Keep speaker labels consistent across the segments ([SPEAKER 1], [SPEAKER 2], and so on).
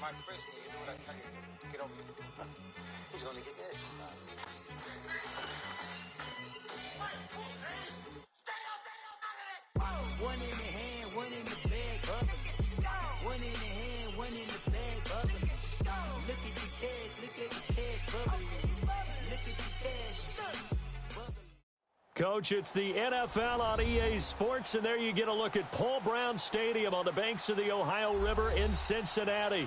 [SPEAKER 1] my prison when you do what I tell you to. Get over here.
[SPEAKER 2] He's going to get this.
[SPEAKER 3] One in the hand, one in the bag, bubbling. One in the hand, one in the bag, bubbling. Look at the cash, look at the cash, bubbling. Look at the cash, bubbling.
[SPEAKER 4] Coach, it's the NFL on EA Sports, and there you get a look at Paul Brown Stadium on the banks of the Ohio River in Cincinnati.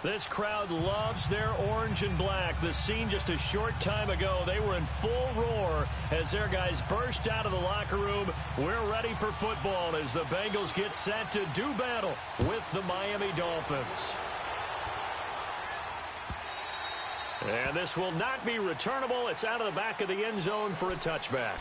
[SPEAKER 4] This crowd loves their orange and black. The scene just a short time ago, they were in full roar as their guys burst out of the locker room. We're ready for football as the Bengals get set to do battle with the Miami Dolphins. And this will not be returnable. It's out of the back of the end zone for a touchback.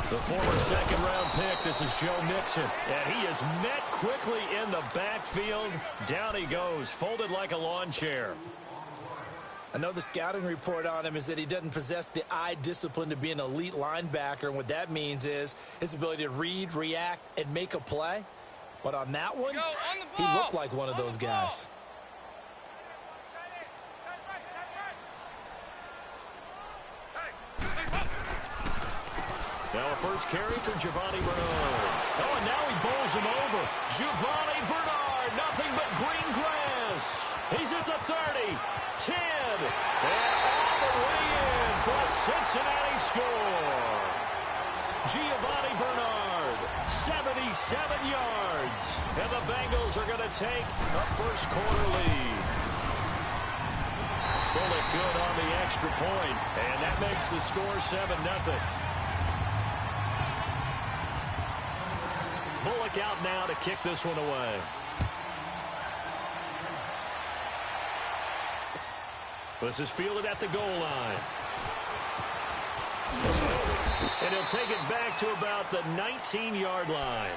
[SPEAKER 4] The former second-round pick, this is Joe Mixon, and he is met quickly in the backfield. Down he goes, folded like a lawn chair.
[SPEAKER 5] I know the scouting report on him is that he doesn't possess the eye discipline to be an elite linebacker, and what that means is his ability to read, react, and make a play. But on that one, he looked like one of those guys.
[SPEAKER 4] Now a first carry for Giovanni Bernard. Oh, and now he bowls him over. Giovanni Bernard, nothing but green grass. He's at the 30, 10, and all the way in for a Cincinnati score. Giovanni Bernard, 77 yards. And the Bengals are going to take a first quarter lead. Bullock good on the extra point, and that makes the score 7-0. Bullock out now to kick this one away. This is fielded at the goal line. And he'll take it back to about the 19-yard line.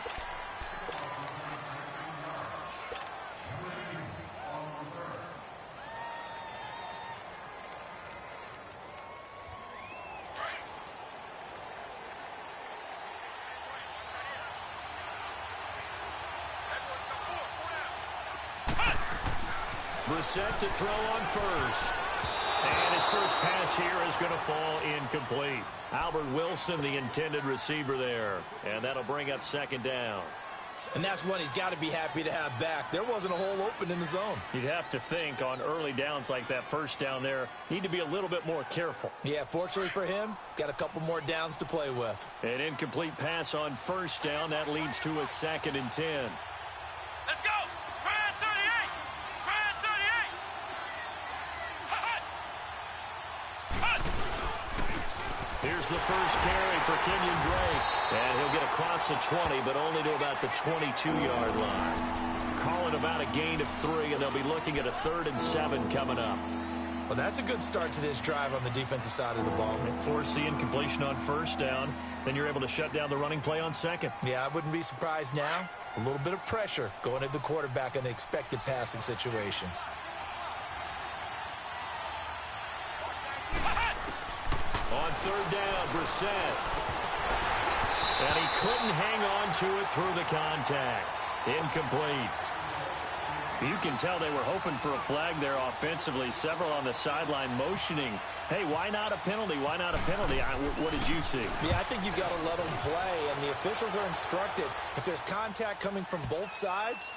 [SPEAKER 4] Brissett to throw on first. And his first pass here is going to fall incomplete. Albert Wilson, the intended receiver there. And that'll bring up second down.
[SPEAKER 5] And that's one he's got to be happy to have back. There wasn't a hole open in the zone.
[SPEAKER 4] You'd have to think on early downs like that first down there, need to be a little bit more careful.
[SPEAKER 5] Yeah, fortunately for him, got a couple more downs to play with.
[SPEAKER 4] An incomplete pass on first down. That leads to a 2nd and 10.
[SPEAKER 6] Let's go! Brad 38! Brad 38!
[SPEAKER 4] Here's the first carry for Kenyon Drake. And he'll get across the 20, but only to about the 22-yard line. Calling about a gain of 3, and they'll be looking at a 3rd and 7 coming up.
[SPEAKER 5] Well, that's a good start to this drive on the defensive side of the ball.
[SPEAKER 4] Force the incompletion on first down. Then you're able to shut down the running play on second.
[SPEAKER 5] Yeah, I wouldn't be surprised now. A little bit of pressure going at the quarterback in an expected passing situation.
[SPEAKER 4] On 3rd down, Brissett. And he couldn't hang on to it through the contact. Incomplete. You can tell they were hoping for a flag there offensively. Several on the sideline motioning. Hey, why not a penalty? Why not a penalty? What did you see?
[SPEAKER 5] Yeah, I think you've got to let them play, and the officials are instructed. If there's contact coming from both sides,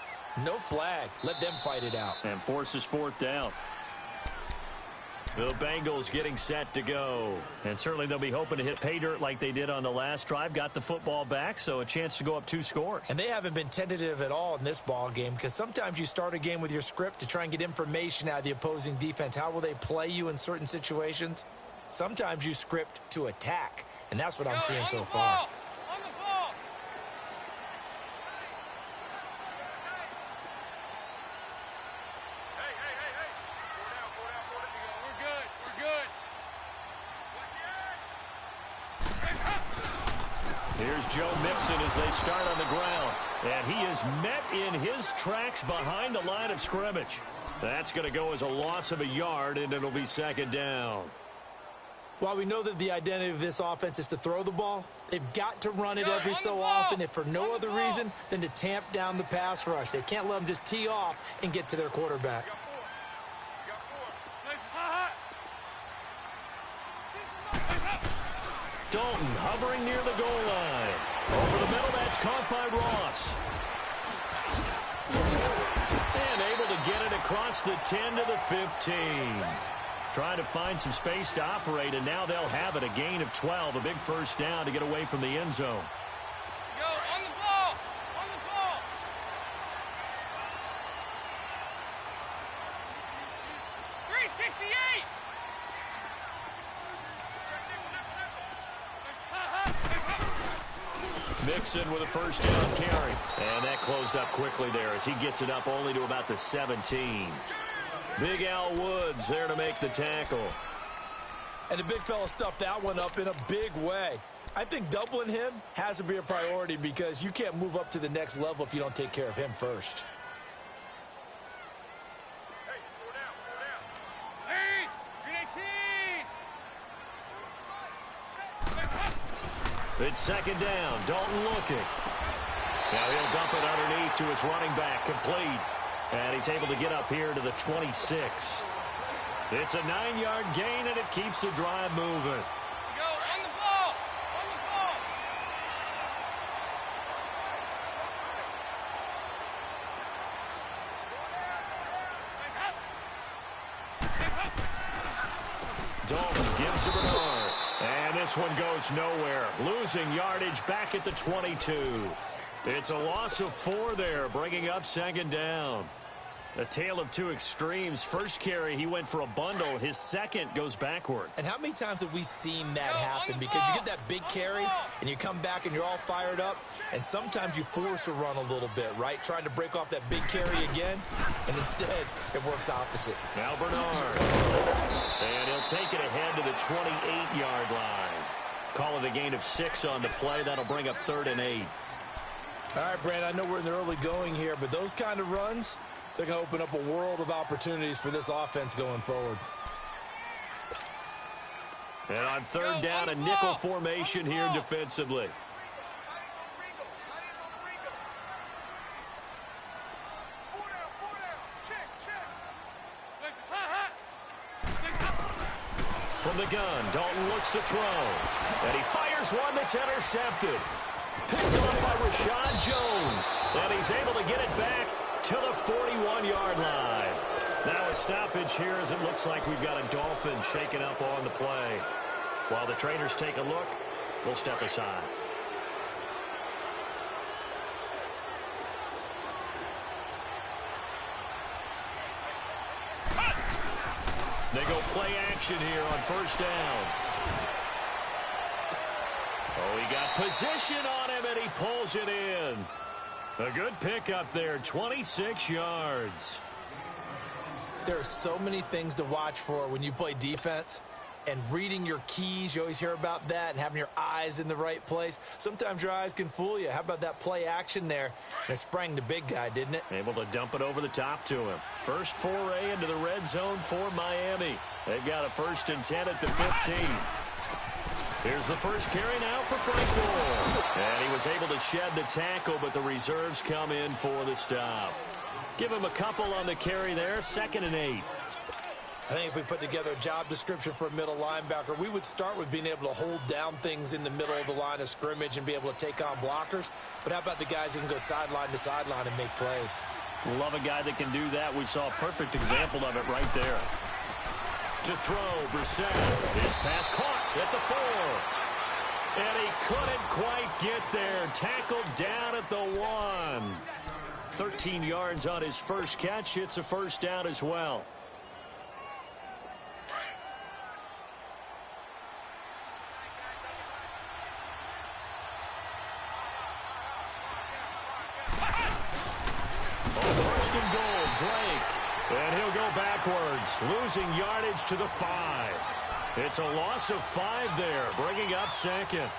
[SPEAKER 5] no flag. Let them fight it out.
[SPEAKER 4] And forces 4th down. The Bengals getting set to go. And certainly they'll be hoping to hit pay dirt like they did on the last drive. Got the football back, so a chance to go up 2 scores.
[SPEAKER 5] And they haven't been tentative at all in this ball game, because sometimes you start a game with your script to try and get information out of the opposing defense. How will they play you in certain situations? Sometimes you script to attack, and that's what I'm seeing so far.
[SPEAKER 4] Here's Joe Mixon as they start on the ground. And he is met in his tracks behind the line of scrimmage. That's going to go as a loss of a yard, and it'll be second down.
[SPEAKER 5] While we know that the identity of this offense is to throw the ball, they've got to run it every so often, if for no other reason than to tamp down the pass rush. They can't let them just tee off and get to their quarterback.
[SPEAKER 4] Dalton hovering near the goal line. Over the middle, that's caught by Ross. And able to get it across the 10 to the 15. Trying to find some space to operate, and now they'll have it. A gain of 12, a big first down to get away from the end zone.
[SPEAKER 6] Go, on the ball! On the ball! .368!
[SPEAKER 4] Mixon with a first down carry. And that closed up quickly there as he gets it up only to about the 17. Big Al Woods there to make the tackle.
[SPEAKER 5] And the big fella stuffed that one up in a big way. I think doubling him has to be a priority because you can't move up to the next level if you don't take care of him first.
[SPEAKER 6] Hey, 4 down, 4 down. Hey, green 18!
[SPEAKER 4] It's second down. Dalton looking. Now he'll dump it underneath to his running back, complete. And he's able to get up here to the 26. It's a 9-yard gain, and it keeps the drive moving.
[SPEAKER 6] Go, on the ball! On the ball!
[SPEAKER 4] Dalton gives to Bernard. And this one goes nowhere. Losing yardage back at the 22. It's a loss of 4 there, bringing up second down. A tale of two extremes. First carry, he went for a bundle. His second goes backward.
[SPEAKER 5] And how many times have we seen that happen? Because you get that big carry, and you come back and you're all fired up, and sometimes you force a run a little bit, right? Trying to break off that big carry again, and instead it works opposite.
[SPEAKER 4] Now Bernard. And he'll take it ahead to the 28-yard line. Call it a gain of 6 on the play. That'll bring up 3rd and 8.
[SPEAKER 5] All right, Brandon, I know we're in the early going here, but those kind of runs, they're going to open up a world of opportunities for this offense going forward.
[SPEAKER 4] And on 3rd down, a nickel formation here defensively. From the gun, Dalton looks to throw. And he fires one that's intercepted. Picked off by Rashad Jones. And he's able to get it back to the 41-yard line. Now a stoppage here as it looks like we've got a Dolphin shaken up on the play. While the trainers take a look, we'll step aside. They go play action here on first down. Oh, he got position on him, and he pulls it in. A good pickup there, 26 yards.
[SPEAKER 5] There are so many things to watch for when you play defense. And reading your keys, you always hear about that, and having your eyes in the right place. Sometimes your eyes can fool you. How about that play action there? And it sprang the big guy, didn't it?
[SPEAKER 4] Able to dump it over the top to him. First foray into the red zone for Miami. They've got a 1st and 10 at the 15. Here's the first carry now for Frank Gore. And he was able to shed the tackle, but the reserves come in for the stop. Give him a couple on the carry there, 2nd and 8.
[SPEAKER 5] I think if we put together a job description for a middle linebacker, we would start with being able to hold down things in the middle of the line of scrimmage and be able to take on blockers. But how about the guys who can go sideline to sideline and make plays?
[SPEAKER 4] Love a guy that can do that. We saw a perfect example of it right there. To throw, Brissett. His pass caught at the 4. And he couldn't quite get there. Tackled down at the 1. 13 yards on his first catch. It's a first down as well. And he'll go backwards, losing yardage to the 5. It's a loss of 5 there, bringing up 2nd.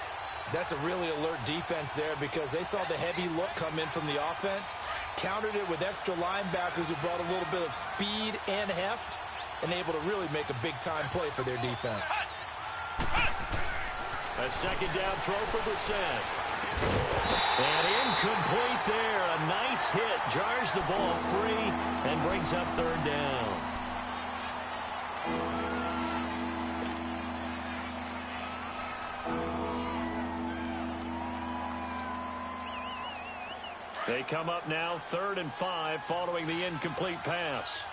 [SPEAKER 5] That's a really alert defense there because they saw the heavy look come in from the offense, countered it with extra linebackers who brought a little bit of speed and heft, and able to really make a big-time play for their defense.
[SPEAKER 4] A second down throw for Brissett. And incomplete there. A nice hit. Jars the ball free and brings up third down. They come up now 3rd and 5 following the incomplete pass.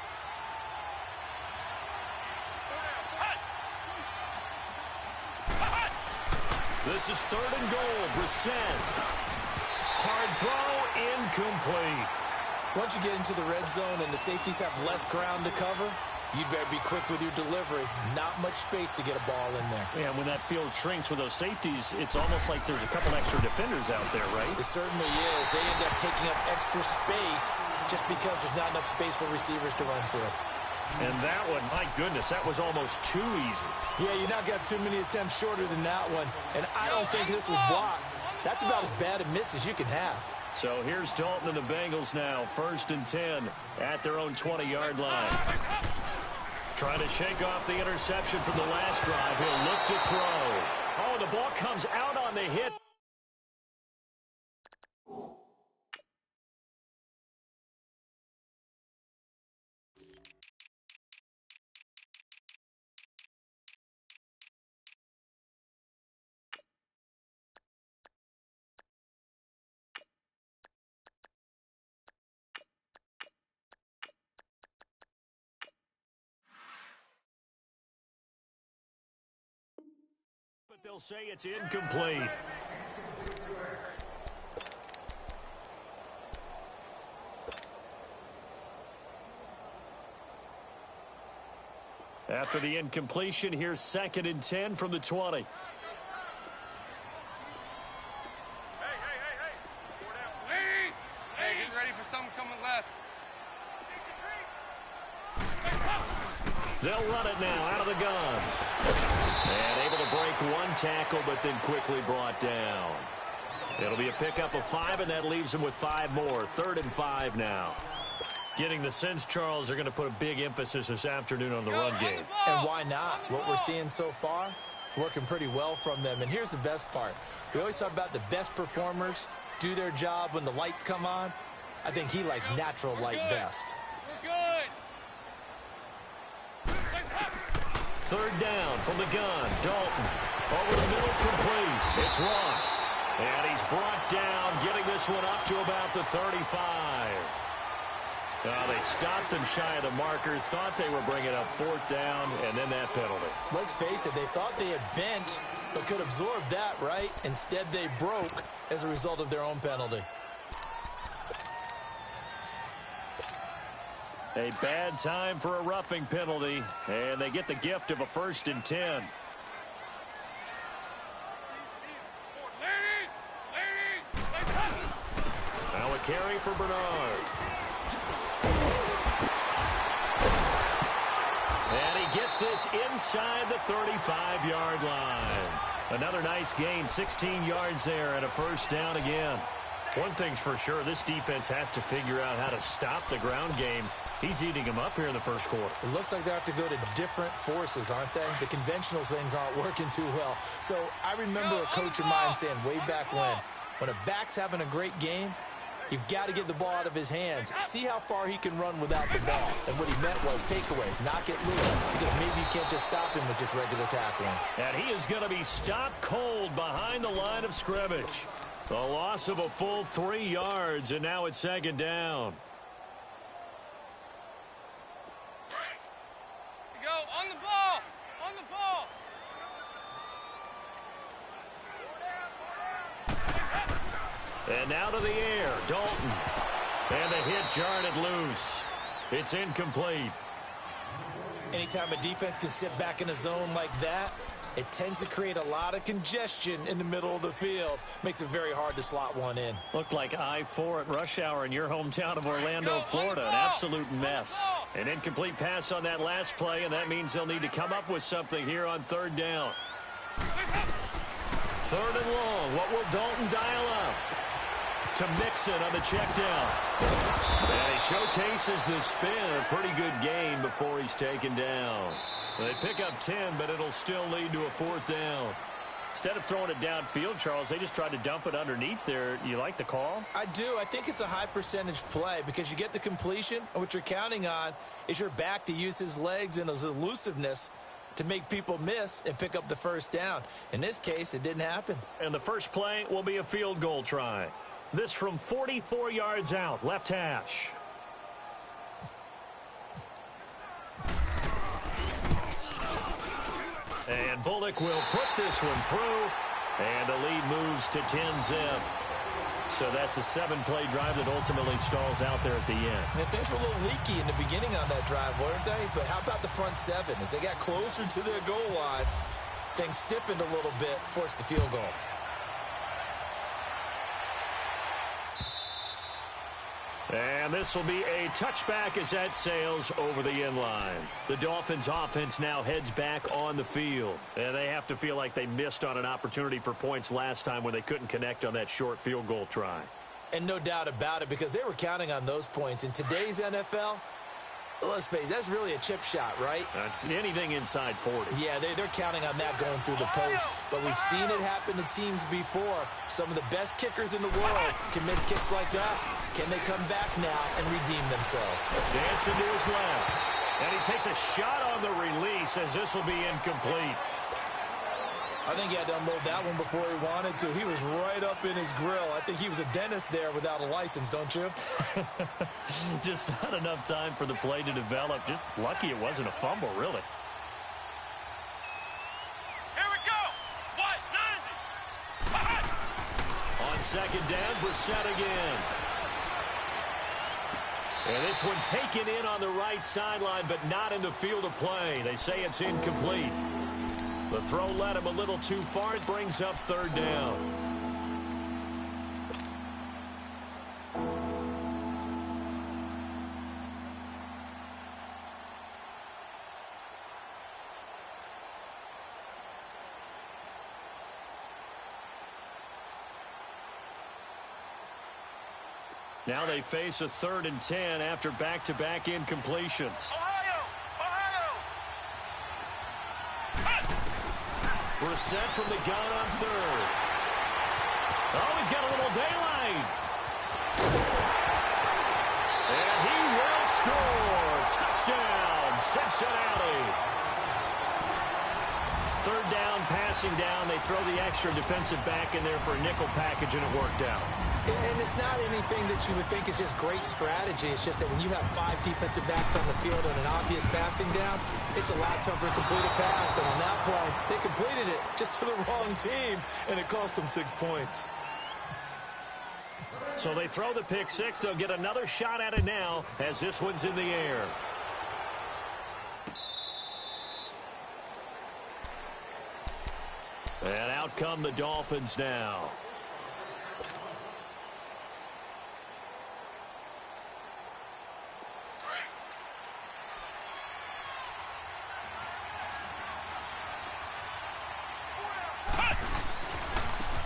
[SPEAKER 4] This is 3rd and goal. Brissett. Hard throw, incomplete.
[SPEAKER 5] Once you get into the red zone and the safeties have less ground to cover, you better be quick with your delivery. Not much space to get a ball in there.
[SPEAKER 4] Yeah, when that field shrinks with those safeties, it's almost like there's a couple extra defenders out there, right?
[SPEAKER 5] It certainly is. They end up taking up extra space just because there's not enough space for receivers to run through.
[SPEAKER 4] And that one, my goodness, that was almost too easy.
[SPEAKER 5] Yeah, you not got too many attempts shorter than that one. And I don't think this was blocked. That's about as bad a miss as you can have.
[SPEAKER 4] So here's Dalton and the Bengals now. 1st and 10 at their own 20-yard line. Trying to shake off the interception from the last drive. He'll look to throw. Oh, the ball comes out on the hit. But they'll say it's incomplete. After the incompletion, here's 2nd and 10 from the 20.
[SPEAKER 6] Hey. Hey, get ready for something coming left.
[SPEAKER 4] They'll run it now out of the gun. And able to break one tackle, but then quickly brought down. It'll be a pickup of 5, and that leaves them with 5 more. 3rd and 5 now. Getting the sense, Charles, they're going to put a big emphasis this afternoon on the run game.
[SPEAKER 5] And why not? What we're seeing so far is working pretty well from them. And here's the best part. We always talk about the best performers do their job when the lights come on. I think he likes natural light best.
[SPEAKER 6] We're good.
[SPEAKER 4] 3rd down from the gun. Dalton over the middle, complete. It's Ross. And he's brought down, getting this one up to about the 35. They stopped him shy of the marker, thought they were bringing up 4th down, and then that penalty.
[SPEAKER 5] Let's face it, they thought they had bent, but could absorb that, right? Instead, they broke as a result of their own penalty.
[SPEAKER 4] A bad time for a roughing penalty, and they get the gift of a 1st and 10. Now a carry for Bernard. And he gets this inside the 35-yard line. Another nice gain, 16 yards there, and a 1st down again. One thing's for sure, this defense has to figure out how to stop the ground game. He's eating them up here in the 1st quarter.
[SPEAKER 5] It looks like they have to go to different forces, aren't they? The conventional things aren't working too well. So I remember a coach of mine saying way back when a back's having a great game, you've got to get the ball out of his hands. See how far he can run without the ball. And what he meant was takeaways, knock it loose, because maybe you can't just stop him with just regular tackling.
[SPEAKER 4] And he is going to be stopped cold behind the line of scrimmage. The loss of a full 3 yards, and now it's 2nd down.
[SPEAKER 6] Go on the ball. On the ball.
[SPEAKER 4] And now to the air, Dalton. And the hit jarred it loose. It's incomplete.
[SPEAKER 5] Anytime a defense can sit back in a zone like that, it tends to create a lot of congestion in the middle of the field. Makes it very hard to slot one in.
[SPEAKER 4] Looked like I-4 at rush hour in your hometown of Orlando, Florida. An absolute mess. An incomplete pass on that last play, and that means they'll need to come up with something here on 3rd down. 3rd and long. What will Dalton dial up? To Mixon on the check down. And he showcases the spin. A pretty good gain before he's taken down. They pick up 10, but it'll still lead to a 4th down. Instead of throwing it downfield, Charles, they just tried to dump it underneath there. You like the call?
[SPEAKER 5] I do. I think it's a high percentage play because you get the completion, and what you're counting on is your back to use his legs and his elusiveness to make people miss and pick up the 1st down. In this case, it didn't happen.
[SPEAKER 4] And the first play will be a field goal try. This from 44 yards out, left hash. And Bullock will put this one through, and the lead moves to 10-zip. So that's a 7-play drive that ultimately stalls out there at the end.
[SPEAKER 5] And things were a little leaky in the beginning on that drive, weren't they? But how about the front 7? As they got closer to their goal line, things stiffened a little bit, forced the field goal.
[SPEAKER 4] And this will be a touchback as that sails over the end line. The Dolphins offense now heads back on the field. And they have to feel like they missed on an opportunity for points last time when they couldn't connect on that short field goal try.
[SPEAKER 5] And no doubt about it, because they were counting on those points. In today's NFL, let's face it, that's really a chip shot, right?
[SPEAKER 4] That's anything inside 40.
[SPEAKER 5] Yeah, they're counting on that going through the post. But we've seen it happen to teams before. Some of the best kickers in the world can miss kicks like that. Can they come back now and redeem themselves?
[SPEAKER 4] Dancing to his left. And he takes a shot on the release as this will be incomplete.
[SPEAKER 5] I think he had to unload that one before he wanted to. He was right up in his grill. I think he was a dentist there without a license, don't you?
[SPEAKER 4] Just not enough time for the play to develop. Just lucky it wasn't a fumble, really.
[SPEAKER 6] Here we go. What? 90.
[SPEAKER 4] On 2nd down, Brissett again. And this one taken in on the right sideline, but not in the field of play. They say it's incomplete. The throw led him a little too far. It brings up 3rd down. Now they face a 3rd and 10 after back-to-back incompletions. Brissett from the gun on 3rd. Oh, he's got a little daylight. And he will score. Touchdown, Cincinnati. 3rd down, passing down. They throw the extra defensive back in there for a nickel package, and it worked out.
[SPEAKER 5] And it's not anything that you would think is just great strategy. It's just that when you have 5 defensive backs on the field and an obvious passing down, it's a lot tougher to complete a pass. And on that play, they completed it just to the wrong team, and it cost them 6 points.
[SPEAKER 4] So they throw the pick 6. They'll get another shot at it now as this one's in the air. And out come the Dolphins now.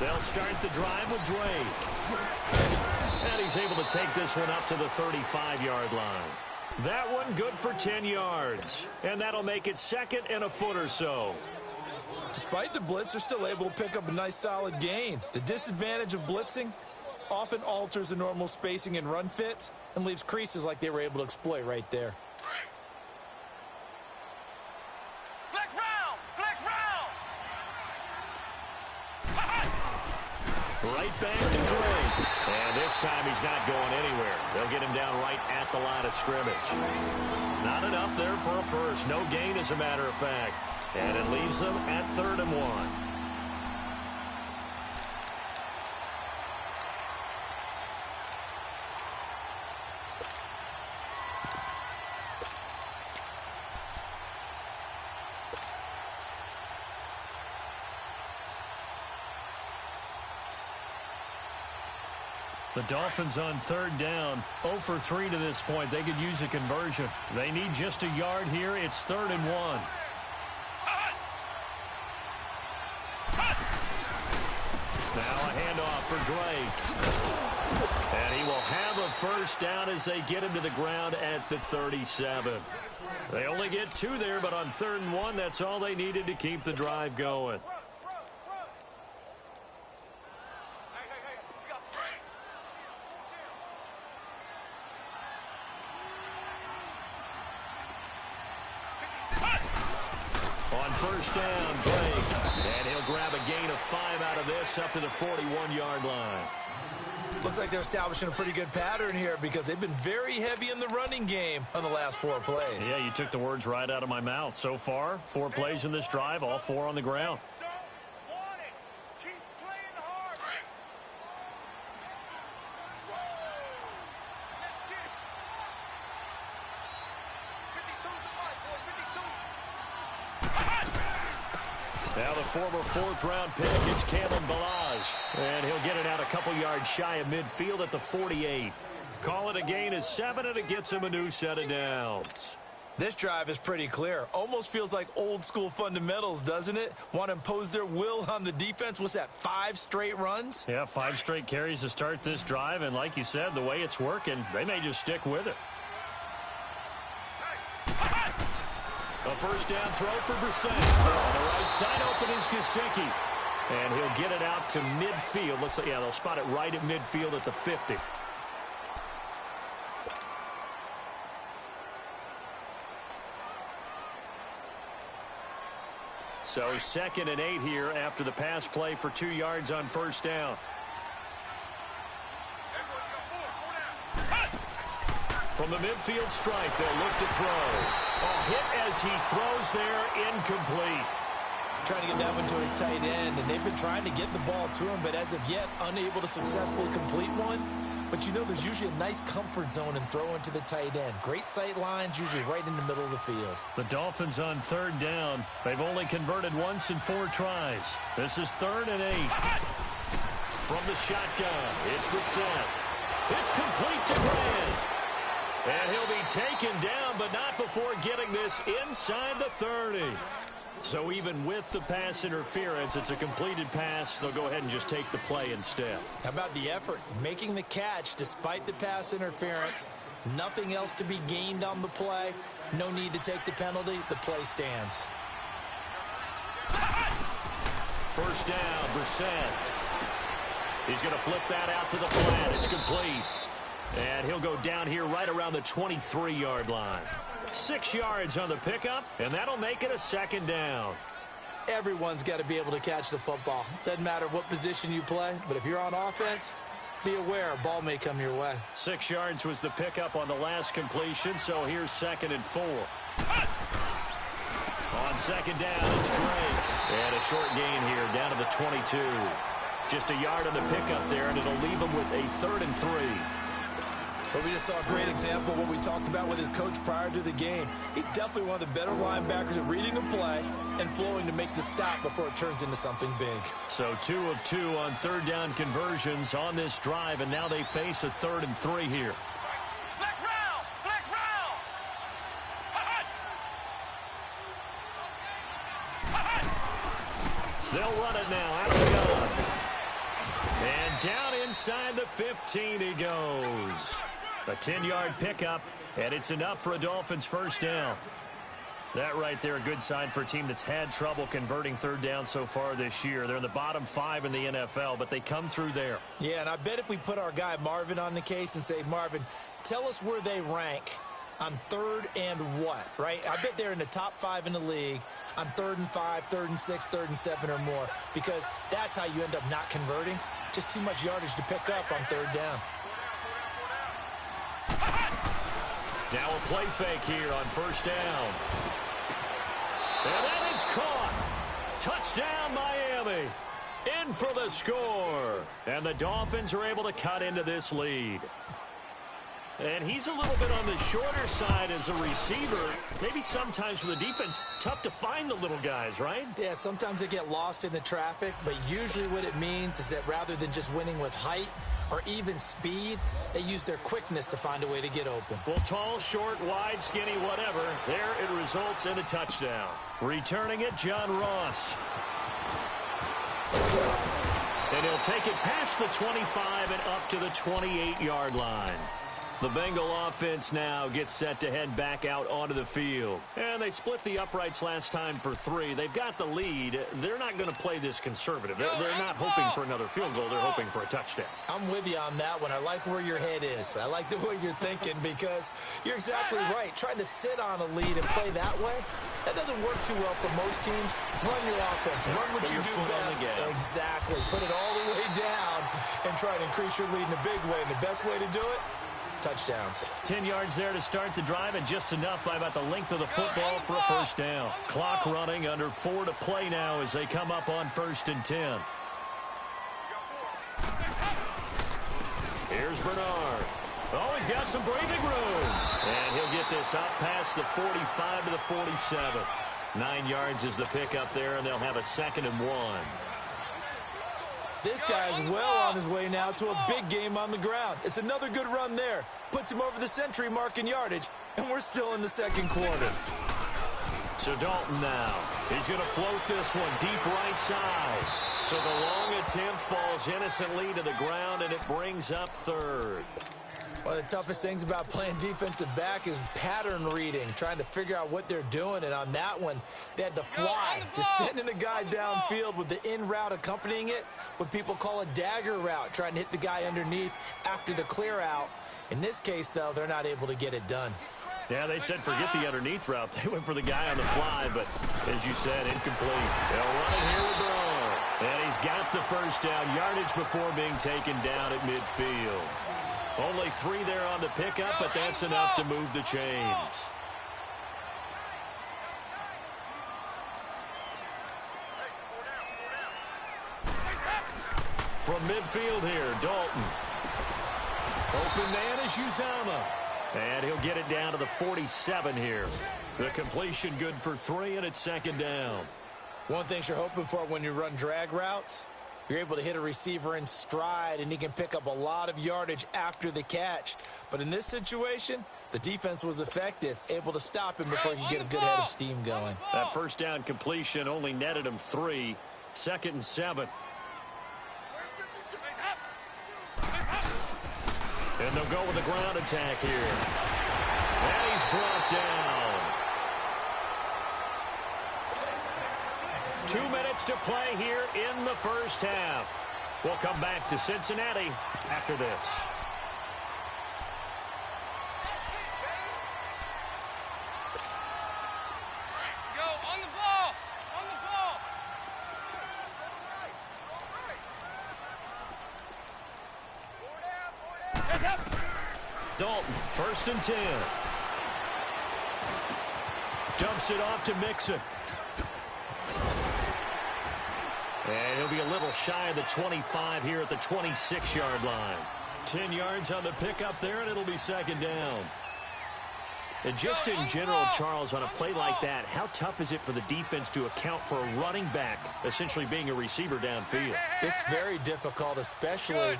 [SPEAKER 4] They'll start the drive with Drake. And he's able to take this one up to the 35-yard line. That one good for 10 yards. And that'll make it 2nd and a foot or so.
[SPEAKER 5] Despite the blitz, they're still able to pick up a nice solid gain. The disadvantage of blitzing often alters the normal spacing and run fits and leaves creases like they were able to exploit right there.
[SPEAKER 6] Flex round. Flex round.
[SPEAKER 4] Right back to Drake. And this time he's not going anywhere. They'll get him down right at the line of scrimmage. Not enough there for a first. No gain, as a matter of fact. And it leaves them at 3rd and 1. The Dolphins on 3rd down, 0 for 3 to this point. They could use a conversion. They need just a yard here. It's 3rd and 1. for Drake. And he will have a first down as they get him to the ground at the 37. They only get 2 there, but on 3rd and 1, that's all they needed to keep the drive going. On first down, Drake. And he'll grab a gain of 5 out of this up to the 41-yard line.
[SPEAKER 5] Looks like they're establishing a pretty good pattern here because they've been very heavy in the running game on the last 4 plays.
[SPEAKER 4] Yeah, you took the words right out of my mouth. So far, 4 plays in this drive, all 4 on the ground. Now the former 4th-round pick, it's Kalen Ballage. And he'll get it out a couple yards shy of midfield at the 48. Call it a gain of 7, and it gets him a new set of downs.
[SPEAKER 5] This drive is pretty clear. Almost feels like old-school fundamentals, doesn't it? Want to impose their will on the defense. What's that, 5 straight runs?
[SPEAKER 4] Yeah, 5 straight carries to start this drive. And like you said, the way it's working, they may just stick with it. A first down throw for Brissett. On the right side open is Gesicki. And he'll get it out to midfield. Looks like, yeah, they'll spot it right at midfield at the 50. So 2nd and 8 here after the pass play for 2 yards on first down. From the midfield stripe, they'll look to throw. A hit as he throws there, incomplete.
[SPEAKER 5] Trying to get that one to his tight end, and they've been trying to get the ball to him, but as of yet, unable to successfully complete one. But you know, there's usually a nice comfort zone in throwing to the tight end. Great sight lines, usually right in the middle of the field.
[SPEAKER 4] The Dolphins on 3rd down. They've only converted once in 4 tries. This is 3rd and 8. From the shotgun, it's Brissett. It's complete to Grant. And he'll be taken down, but not before getting this inside the 30. So even with the pass interference, it's a completed pass. They'll go ahead and just take the play instead.
[SPEAKER 5] How about the effort? Making the catch despite the pass interference. Nothing else to be gained on the play. No need to take the penalty. The play stands.
[SPEAKER 4] First down, Brissett. He's going to flip that out to the flat. It's complete. And he'll go down here right around the 23-yard line. 6 yards on the pickup, and that'll make it a 2nd down.
[SPEAKER 5] Everyone's got to be able to catch the football. Doesn't matter what position you play, but if you're on offense, be aware a ball may come your way.
[SPEAKER 4] 6 yards was the pickup on the last completion, so here's 2nd and 4. On 2nd down, it's Drake. And a short gain here down to the 22. Just a yard on the pickup there, and it'll leave him with a 3rd and 3.
[SPEAKER 5] But we just saw a great example of what we talked about with his coach prior to the game. He's definitely one of the better linebackers at reading a play and flowing to make the stop before it turns into something big.
[SPEAKER 4] So 2 of 2 on 3rd down conversions on this drive, and now they face a 3rd and 3 here.
[SPEAKER 6] Flex round! Flex round!
[SPEAKER 4] They'll run it now out of the gun. And down inside the 15 he goes. A 10-yard pickup, and it's enough for a Dolphins first down. That right there, a good sign for a team that's had trouble converting 3rd down so far this year. They're in the bottom 5 in the NFL, but they come through there.
[SPEAKER 5] Yeah, and I bet if we put our guy Marvin on the case and say, Marvin, tell us where they rank on 3rd and what, right? I bet they're in the top 5 in the league on 3rd and 5, 3rd and 6, 3rd and 7 or more, because that's how you end up not converting. Just too much yardage to pick up on 3rd down.
[SPEAKER 4] Now a play fake here on first down. And that is caught. Touchdown, Miami. In for the score. And the Dolphins are able to cut into this lead. And he's a little bit on the shorter side as a receiver. Maybe sometimes for the defense, tough to find the little guys, right?
[SPEAKER 5] Yeah, sometimes they get lost in the traffic, but usually what it means is that rather than just winning with height or even speed, they use their quickness to find a way to get open.
[SPEAKER 4] Well, tall, short, wide, skinny, whatever. There it results in a touchdown. Returning it, John Ross. And he'll take it past the 25 and up to the 28-yard line. The Bengal offense now gets set to head back out onto the field. And they split the uprights last time for 3. They've got the lead. They're not going to play this conservative. They're not hoping for another field goal. They're hoping for a touchdown.
[SPEAKER 5] I'm with you on that one. I like where your head is. I like the way you're thinking because you're exactly right. Trying to sit on a lead and play that way, that doesn't work too well for most teams. Run your offense. Run what you do best. Exactly. Put it all the way down and try to increase your lead in a big way. And the best way to do it, touchdowns.
[SPEAKER 4] 10 yards there to start the drive, and just enough by about the length of the football for a first down. Clock running, under 4 to play now as they come up on 1st and 10. Here's Bernard. Oh, he's got some breathing room. And he'll get this up past the 45 to the 47. 9 yards is the pickup there, and they'll have a 2nd and 1.
[SPEAKER 5] This guy's well on his way now to a big game on the ground. It's another good run there. Puts him over the century mark in yardage, and we're still in the 2nd quarter.
[SPEAKER 4] So Dalton now. He's going to float this one deep right side. So the long attempt falls innocently to the ground, and it brings up 3rd.
[SPEAKER 5] One of the toughest things about playing defensive back is pattern reading, trying to figure out what they're doing. And on that one, they had to fly, just sending a guy downfield with the in route accompanying it, what people call a dagger route, trying to hit the guy underneath after the clear out. In this case, though, they're not able to get it done.
[SPEAKER 4] Yeah, they said forget the underneath route. They went for the guy on the fly, but as you said, incomplete. They'll run it here with Brown. And he's got the first down, yardage before being taken down at midfield. Only 3 there on the pickup, but that's enough to move the chains. From midfield here, Dalton. Open man is Uzama. And he'll get it down to the 47 here. The completion good for 3, and it's 2nd down.
[SPEAKER 5] One thing you're hoping for when you run drag routes, you're able to hit a receiver in stride, and he can pick up a lot of yardage after the catch. But in this situation, the defense was effective, able to stop him before he could get a good head of steam going.
[SPEAKER 4] That first down completion only netted him 3. 2nd and 7. And they'll go with the ground attack here. And he's brought down. 2 minutes to play here in the first half. We'll come back to Cincinnati after this.
[SPEAKER 6] Go on the ball. On the ball.
[SPEAKER 4] Dalton, 1st and 10. Jumps it off to Mixon. And he'll be a little shy of the 25 here at the 26-yard line. 10 yards on the pickup there, and it'll be 2nd down. And just in general, Charles, on a play like that, how tough is it for the defense to account for a running back essentially being a receiver downfield?
[SPEAKER 5] It's very difficult, especially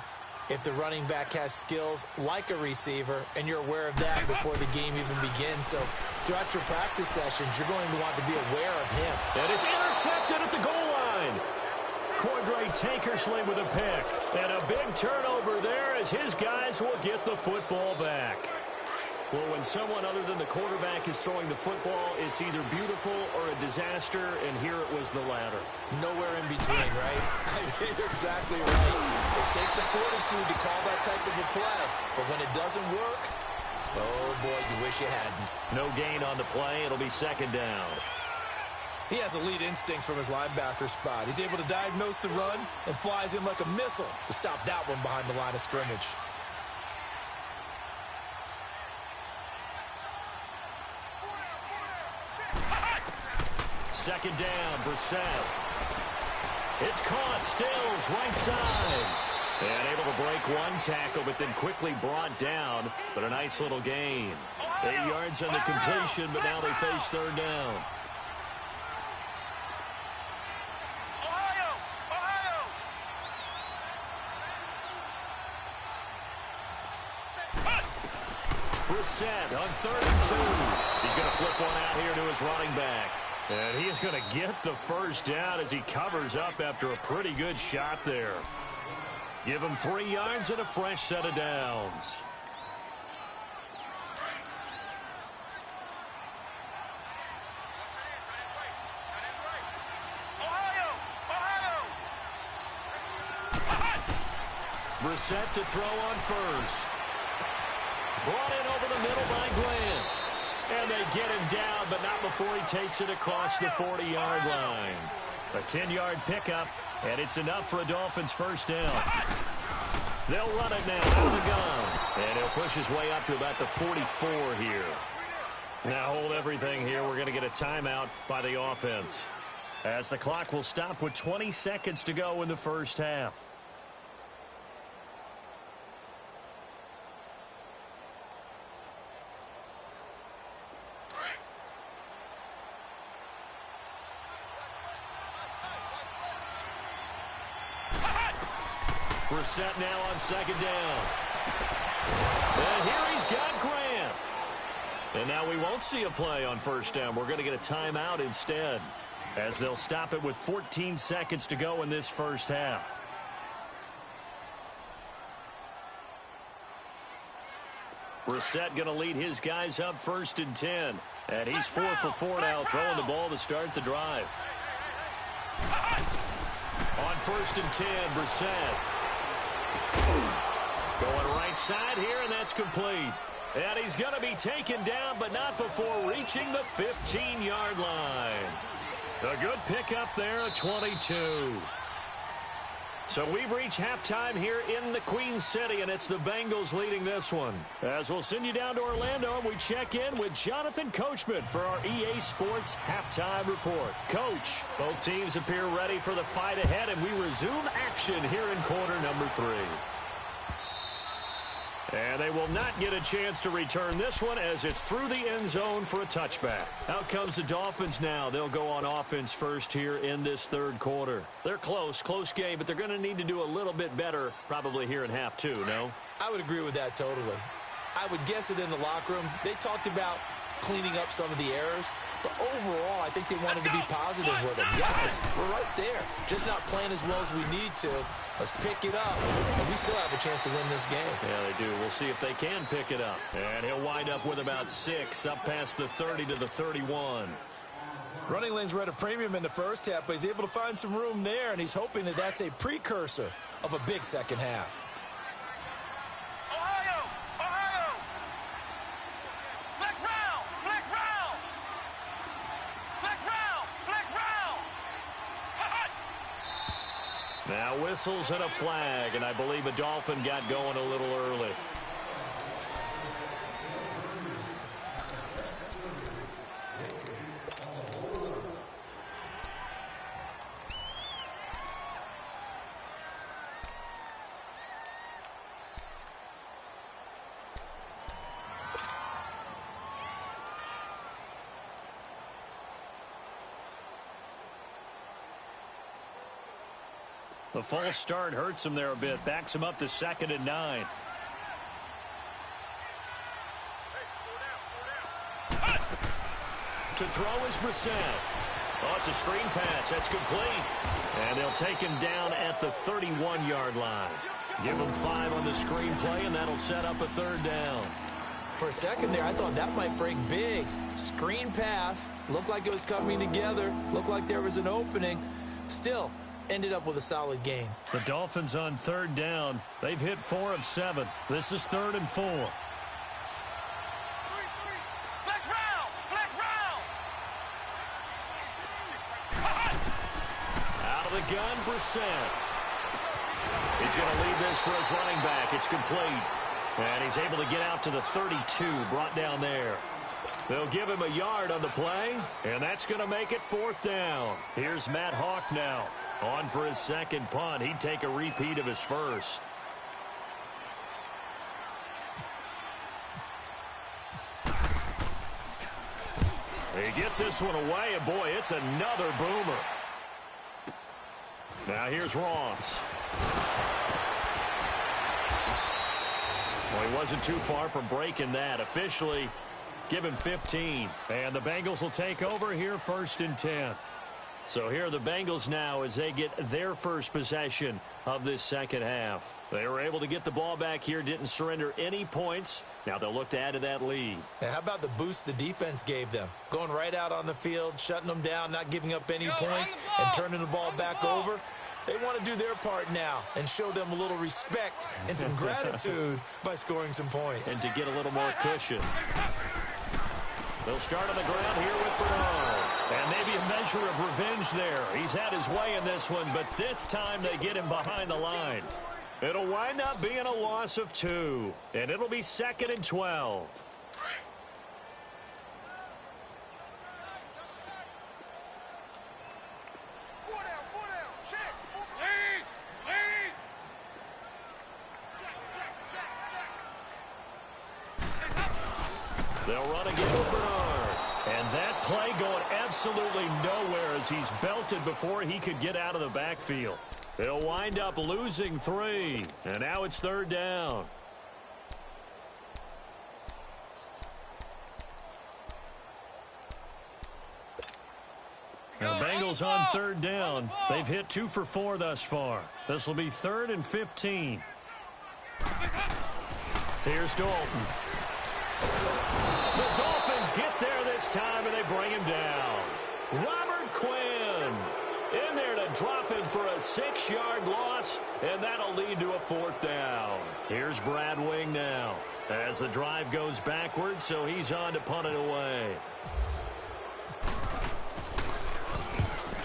[SPEAKER 5] if the running back has skills like a receiver, and you're aware of that before the game even begins. So throughout your practice sessions, you're going to want to be aware of him.
[SPEAKER 4] And it's intercepted at the goal line. Cordray Tankersley with a pick. And a big turnover there as his guys will get the football back. Well, when someone other than the quarterback is throwing the football, it's either beautiful or a disaster, and here it was the latter.
[SPEAKER 5] Nowhere in between, right? You're exactly right. It takes some fortitude to call that type of a play. But when it doesn't work, oh, boy, you wish you hadn't.
[SPEAKER 4] No gain on the play. It'll be 2nd down.
[SPEAKER 5] He has elite instincts from his linebacker spot. He's able to diagnose the run and flies in like a missile to stop that one behind the line of scrimmage.
[SPEAKER 4] Second down for Seth. It's caught. Stills right side. And able to break one tackle, but then quickly brought down. But a nice little gain. 8 yards on the completion, but now they face 3rd down. Brissett on 3rd and 2. He's going to flip one out here to his running back. And he is going to get the first down as he covers up after a pretty good shot there. Give him 3 yards and a fresh set of downs. Brissett to throw on first. Brought in over the middle by Grant. And they get him down, but not before he takes it across the 40-yard line. A 10-yard pickup, and it's enough for a Dolphins first down. They'll run it now out of the gun. And he'll push his way up to about the 44 here. Now hold everything here. We're going to get a timeout by the offense, as the clock will stop with 20 seconds to go in the first half. Brissett now on second down. And here he's got Grant. And now we won't see a play on first down. We're going to get a timeout instead, as they'll stop it with 14 seconds to go in this first half. Brissett going to lead his guys up 1st and 10. And he's 4 for 4 now, throwing the ball to start the drive. On 1st and 10, Brissett. Going right side here, and that's complete. And he's going to be taken down, but not before reaching the 15-yard line. A good pickup there, a 22. So we've reached halftime here in the Queen City, and it's the Bengals leading this one. As we'll send you down to Orlando, and we check in with Jonathan Coachman for our EA Sports Halftime Report. Coach, both teams appear ready for the fight ahead, and we resume action here in quarter number 3. And they will not get a chance to return this one, as it's through the end zone for a touchback. Out comes the Dolphins now. They'll go on offense first here in this third quarter. They're close game, but they're going to need to do a little bit better probably here in half 2, no?
[SPEAKER 5] I would agree with that totally. I would guess it in the locker room. They talked about cleaning up some of the errors, but overall, I think they wanted to be positive with them. Guys, we're right there. Just not playing as well as we need to. Let's pick it up, and we still have a chance to win this game.
[SPEAKER 4] Yeah, they do. We'll see if they can pick it up. And he'll wind up with about 6, up past the 30 to the 31.
[SPEAKER 5] Running lanes were at a premium in the first half, but he's able to find some room there, and he's hoping that that's a precursor of a big second half.
[SPEAKER 4] Now whistles and a flag, and I believe a Dolphin got going a little early. The false start hurts him there a bit. Backs him up to 2nd and 9. To throw is Brissett. Oh, it's a screen pass. That's complete. And they'll take him down at the 31-yard line. Give him 5 on the screen play, and that'll set up a 3rd down.
[SPEAKER 5] For a second there, I thought that might break big. Screen pass. Looked like it was coming together. Looked like there was an opening. Still, ended up with a solid game.
[SPEAKER 4] The Dolphins on 3rd down. They've hit 4 of 7. This is 3rd and 4. Out of the gun, Brissett. He's going to lead this for his running back. It's complete. And he's able to get out to the 32, brought down there. They'll give him a yard on the play, and that's going to make it 4th down. Here's Matt Hawk now. On for his 2nd punt. He'd take a repeat of his first. He gets this one away, and boy, it's another boomer. Now here's Ross. Well, he wasn't too far from breaking that. Officially, give him 15. And the Bengals will take over here 1st and 10. So here are the Bengals now as they get their first possession of this second half. They were able to get the ball back here, didn't surrender any points. Now they'll look to add to that lead.
[SPEAKER 5] Now, how about the boost the defense gave them? Going right out on the field, shutting them down, not giving up any points, and turning the ball back over. They want to do their part now and show them a little respect and some gratitude by scoring some points.
[SPEAKER 4] And to get a little more cushion. They'll start on the ground here with Bernard. And maybe a measure of revenge there. He's had his way in this one, but this time they get him behind the line. It'll wind up being a loss of 2. And it'll be 2nd and 12. They'll run again with Bernard. And that play going absolutely nowhere as he's belted before he could get out of the backfield. They'll wind up losing 3. And now it's 3rd down. The Bengals on 3rd down. They've hit 2 for 4 thus far. This will be 3rd and 15. Here's Dalton. The Dolphins get there this time, and they bring him down. Robert Quinn in there to drop it for a 6-yard loss, and that'll lead to a 4th down. Here's Brad Wing now as the drive goes backwards, so he's on to punt it away.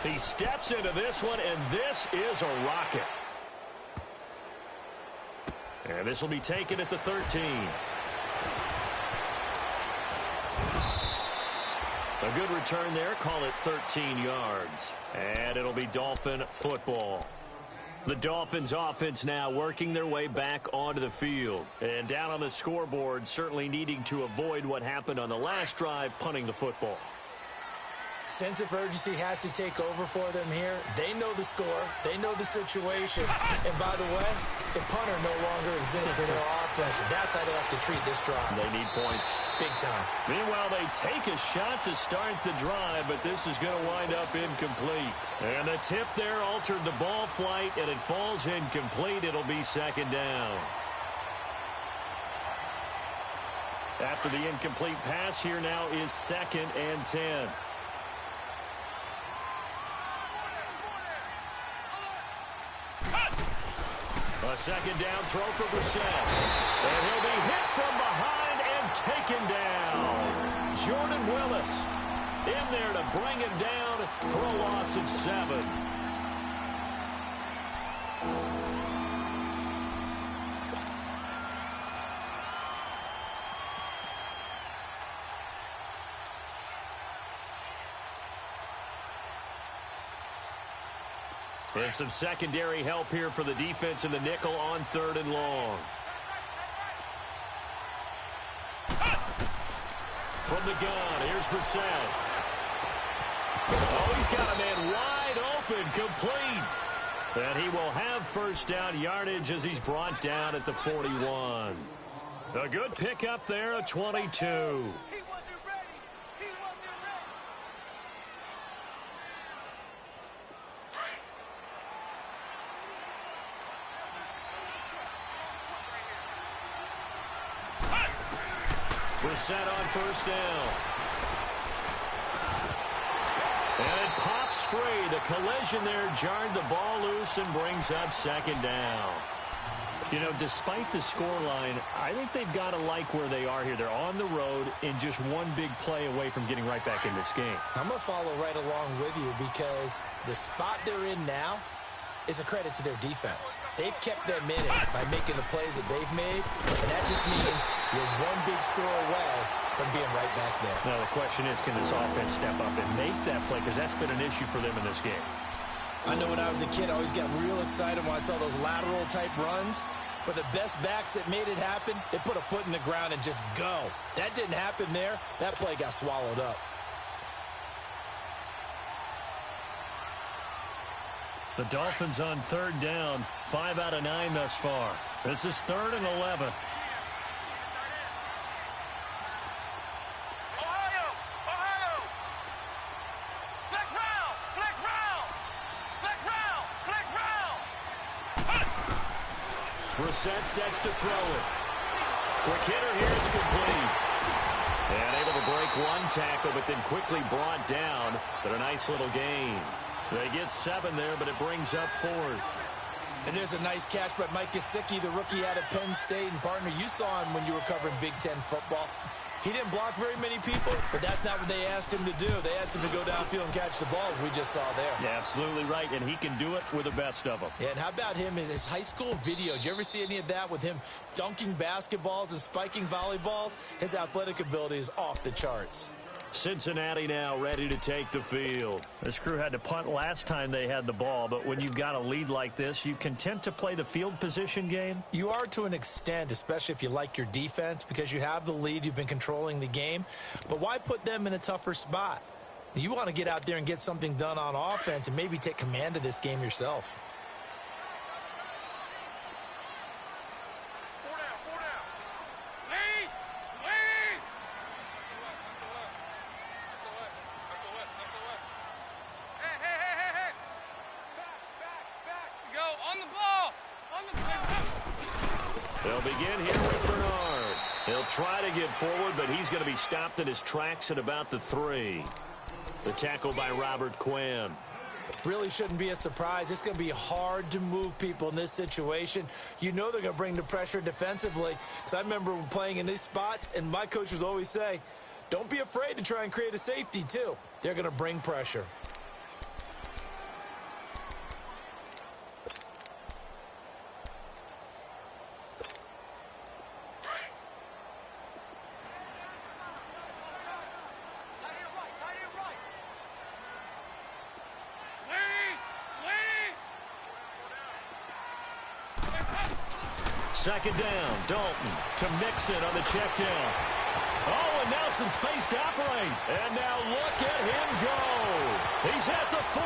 [SPEAKER 4] He steps into this one, and this is a rocket. And this will be taken at the 13. A good return there. Call it 13 yards. And it'll be Dolphin football. The Dolphins offense now working their way back onto the field. And down on the scoreboard, certainly needing to avoid what happened on the last drive, punting the football.
[SPEAKER 5] Sense of urgency has to take over for them here. They know the score. They know the situation. And by the way, the punter no longer exists for their offense. And that's how they have to treat this drive.
[SPEAKER 4] They need points.
[SPEAKER 5] Big time.
[SPEAKER 4] Meanwhile, they take a shot to start the drive, but this is going to wind up incomplete. And the tip there altered the ball flight, and it falls incomplete. It'll be 2nd down. After the incomplete pass, here now is 2nd and 10. A 2nd down throw for Brissett. And he'll be hit from behind and taken down. Jordan Willis in there to bring him down for a loss of 7. And some secondary help here for the defense in the nickel on 3rd and long. From the gun, here's Brissett. Oh, he's got a man wide open, complete. And he will have 1st down yardage as he's brought down at the 41. A good pickup there, a 22. Brissett on 1st down. And it pops free. The collision there jarred the ball loose and brings up 2nd down. You know, despite the scoreline, I think they've got to like where they are here. They're on the road and just one big play away from getting right back in this game.
[SPEAKER 5] I'm going to follow right along with you because the spot they're in now is a credit to their defense. They've kept them in it by making the plays that they've made, and that just means you're one big score away from being right back there.
[SPEAKER 4] Now, the question is, can this offense step up and make that play? Because that's been an issue for them in this game.
[SPEAKER 5] I know when I was a kid, I always got real excited when I saw those lateral-type runs, but the best backs that made it happen, they put a foot in the ground and just go. That didn't happen there. That play got swallowed up.
[SPEAKER 4] The Dolphins on 3rd down, 5 out of 9 thus far. This is 3rd and 11.
[SPEAKER 6] Ohio! Flex route!
[SPEAKER 4] set, sets to throw it. Quick hitter here, it's complete. And able to break one tackle, but then quickly brought down. But a nice little gain. They get 7 there, but it brings up 4th.
[SPEAKER 5] And there's a nice catch by Mike Gesicki, the rookie out of Penn State. And, partner, you saw him when you were covering Big Ten football. He didn't block very many people, but that's not what they asked him to do. They asked him to go downfield and catch the balls we just saw there.
[SPEAKER 4] Yeah, absolutely right, and he can do it with the best of them.
[SPEAKER 5] Yeah, and how about him in his high school video? Did you ever see any of that with him dunking basketballs and spiking volleyballs? His athletic ability is off the charts.
[SPEAKER 4] Cincinnati now ready to take the field. This crew had to punt last time they had the ball, but when you've got a lead like this, you content to play the field position game?
[SPEAKER 5] You are to an extent, especially if you like your defense, because you have the lead, you've been controlling the game. But why put them in a tougher spot? You want to get out there and get something done on offense and maybe take command of this game yourself.
[SPEAKER 4] They'll begin here with Bernard. He'll try to get forward, but he's going to be stopped in his tracks at about the 3. The tackle by Robert Quinn.
[SPEAKER 5] Really shouldn't be a surprise. It's going to be hard to move people in this situation. You know they're going to bring the pressure defensively. Because I remember playing in these spots, and my coaches always say, don't be afraid to try and create a safety, too. They're going to bring pressure.
[SPEAKER 4] Second down, Dalton to Mixon on the check down. Oh, and now some space to operate. And now look at him go. He's at the 40,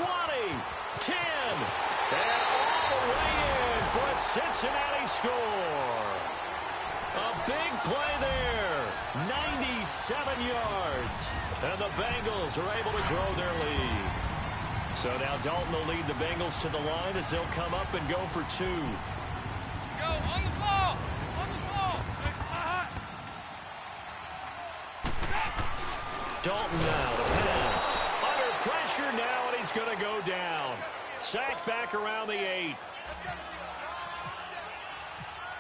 [SPEAKER 4] 20, 10, and all the way in for a Cincinnati score. A big play there, 97 yards. And the Bengals are able to grow their lead. So now Dalton will lead the Bengals to the line as they'll come up and go for 2.
[SPEAKER 6] On the ball! On the ball!
[SPEAKER 4] Dalton now to pass. Under pressure now, and he's going to go down. Sacked back around the 8.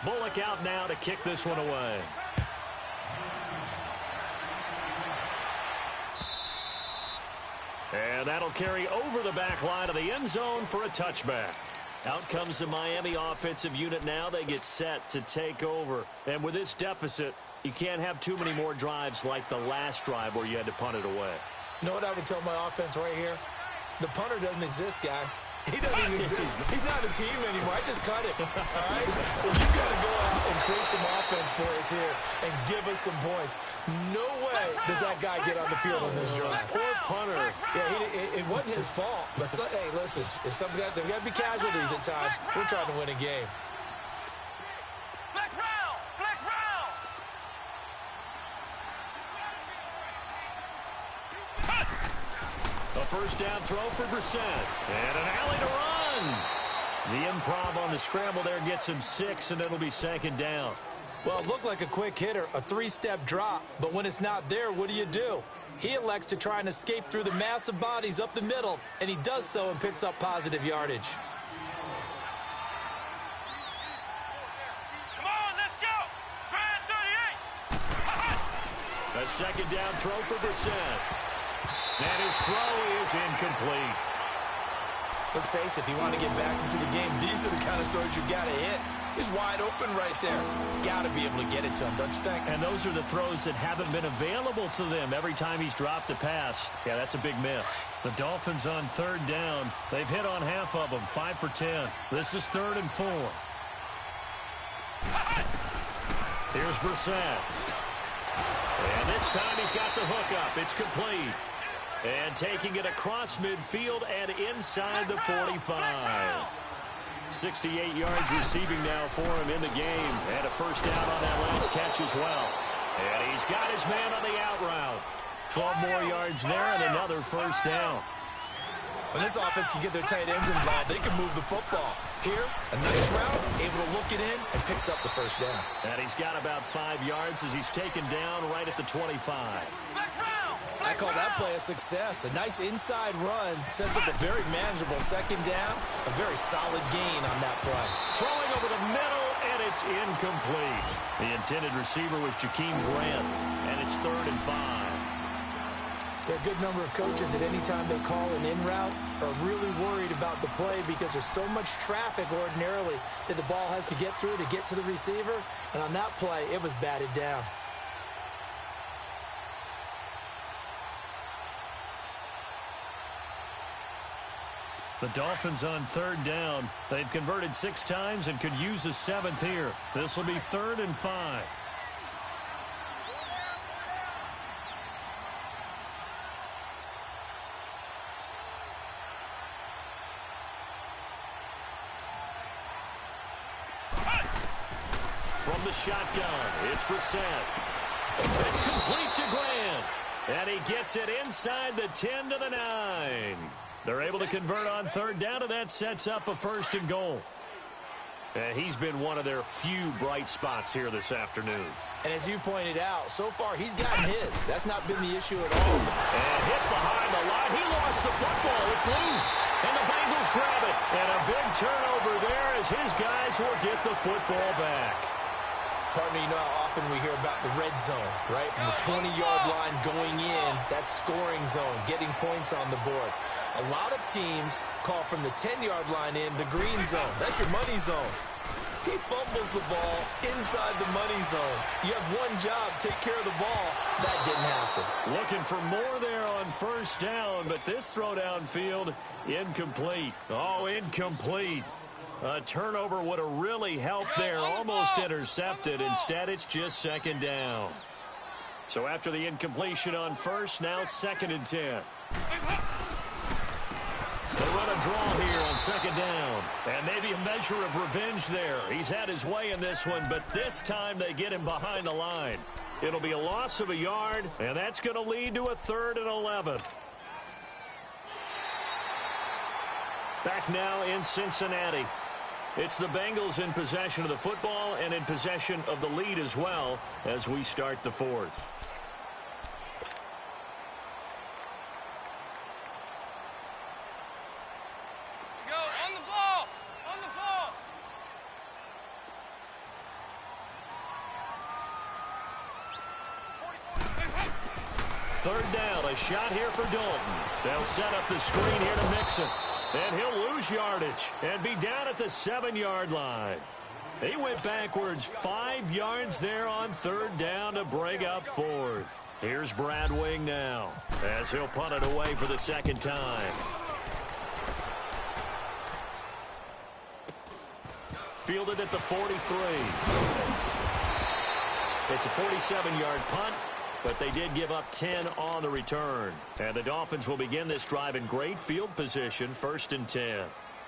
[SPEAKER 4] Bullock out now to kick this one away. And that'll carry over the back line of the end zone for a touchback. Out comes the Miami offensive unit now. They get set to take over. And with this deficit, you can't have too many more drives like the last drive where you had to punt it away.
[SPEAKER 5] You know what I would tell my offense right here? The punter doesn't exist, guys. He doesn't even exist. He's not a team anymore. I just cut it. All right? So you got to go out and create some offense for us here and give us some points. No way does that guy get on the field on this drive.
[SPEAKER 4] Poor punter.
[SPEAKER 5] Yeah, it wasn't his fault. But, hey, listen, if there's got to be casualties at times. We're trying to win a game.
[SPEAKER 6] Flex round! Flex round!
[SPEAKER 4] A first down throw for Brissett. And an alley to run. The improv on the scramble there gets him 6, and it'll be second down.
[SPEAKER 5] Well, it looked like a quick hitter, a 3-step drop. But when it's not there, what do? He elects to try and escape through the massive bodies up the middle, and he does so and picks up positive yardage.
[SPEAKER 6] Come on, let's go! Grand 38!
[SPEAKER 4] A second down throw for Brissett. And his throw is incomplete.
[SPEAKER 5] Let's face it, if you want to get back into the game, these are the kind of throws you got to hit. He's wide open right there. Got to be able to get it to him, don't you think?
[SPEAKER 4] And those are the throws that haven't been available to them every time he's dropped a pass. Yeah, that's a big miss. The Dolphins on third down. They've hit on half of them, 5 for 10. This is 3rd and 4. Here's Brissett. And this time he's got the hook up. It's complete. And taking it across midfield and inside the 45. 68 yards receiving now for him in the game. And a first down on that last catch as well. And he's got his man on the out route. 12 more yards there and another first down.
[SPEAKER 5] When this offense can get their tight ends involved, they can move the football. Here, a nice route, able to look it in, and picks up the first down.
[SPEAKER 4] And he's got about 5 yards as he's taken down right at the 25.
[SPEAKER 5] I call that play a success. A nice inside run sets up a very manageable second down. A very solid gain on that play.
[SPEAKER 4] Throwing over the middle, and it's incomplete. The intended receiver was Jakeem Grant, and it's 3rd and 5.
[SPEAKER 5] There are a good number of coaches that any time they call an in route are really worried about the play because there's so much traffic ordinarily that the ball has to get through to get to the receiver. And on that play, it was batted down.
[SPEAKER 4] The Dolphins on 3rd down. They've converted 6 times and could use a 7th here. This will be 3rd and 5. From the shotgun, it's Brissett. It's complete to Grant. And he gets it inside the 10 to the 9. They're able to convert on 3rd down, and that sets up a 1st and goal. And he's been one of their few bright spots here this afternoon.
[SPEAKER 5] And as you pointed out, so far he's gotten his. That's not been the issue at all.
[SPEAKER 4] And hit behind the line. He lost the football. It's loose. And the Bengals grab it. And a big turnover there as his guys will get the football back.
[SPEAKER 5] Partner, you know how often we hear about the red zone, right? From the 20-yard line going in, that scoring zone, getting points on the board. A lot of teams call from the 10-yard line in the green zone. That's your money zone. He fumbles the ball inside the money zone. You have one job, take care of the ball. That didn't happen.
[SPEAKER 4] Looking for more there on 1st down, but this throw downfield, incomplete. Oh, incomplete. A turnover would have really helped there, almost intercepted. Instead, it's just 2nd down. So after the incompletion on 1st, now 2nd and 10. They run a draw here on 2nd down. And maybe a measure of revenge there. He's had his way in this one, but this time they get him behind the line. It'll be a loss of a yard, and that's going to lead to a 3rd and 11. Back now in Cincinnati. It's the Bengals in possession of the football and in possession of the lead as well as we start the 4th.
[SPEAKER 6] Go on the ball! On the ball!
[SPEAKER 4] 3rd down, a shot here for Dalton. They'll set up the screen here to Mixon. And he'll lose yardage and be down at the 7-yard line. He went backwards 5 yards there on 3rd down to bring up 4th. Here's Brad Wing now as he'll punt it away for the 2nd time. Fielded at the 43. It's a 47-yard punt, but they did give up 10 on the return. And the Dolphins will begin this drive in great field position, 1st and 10.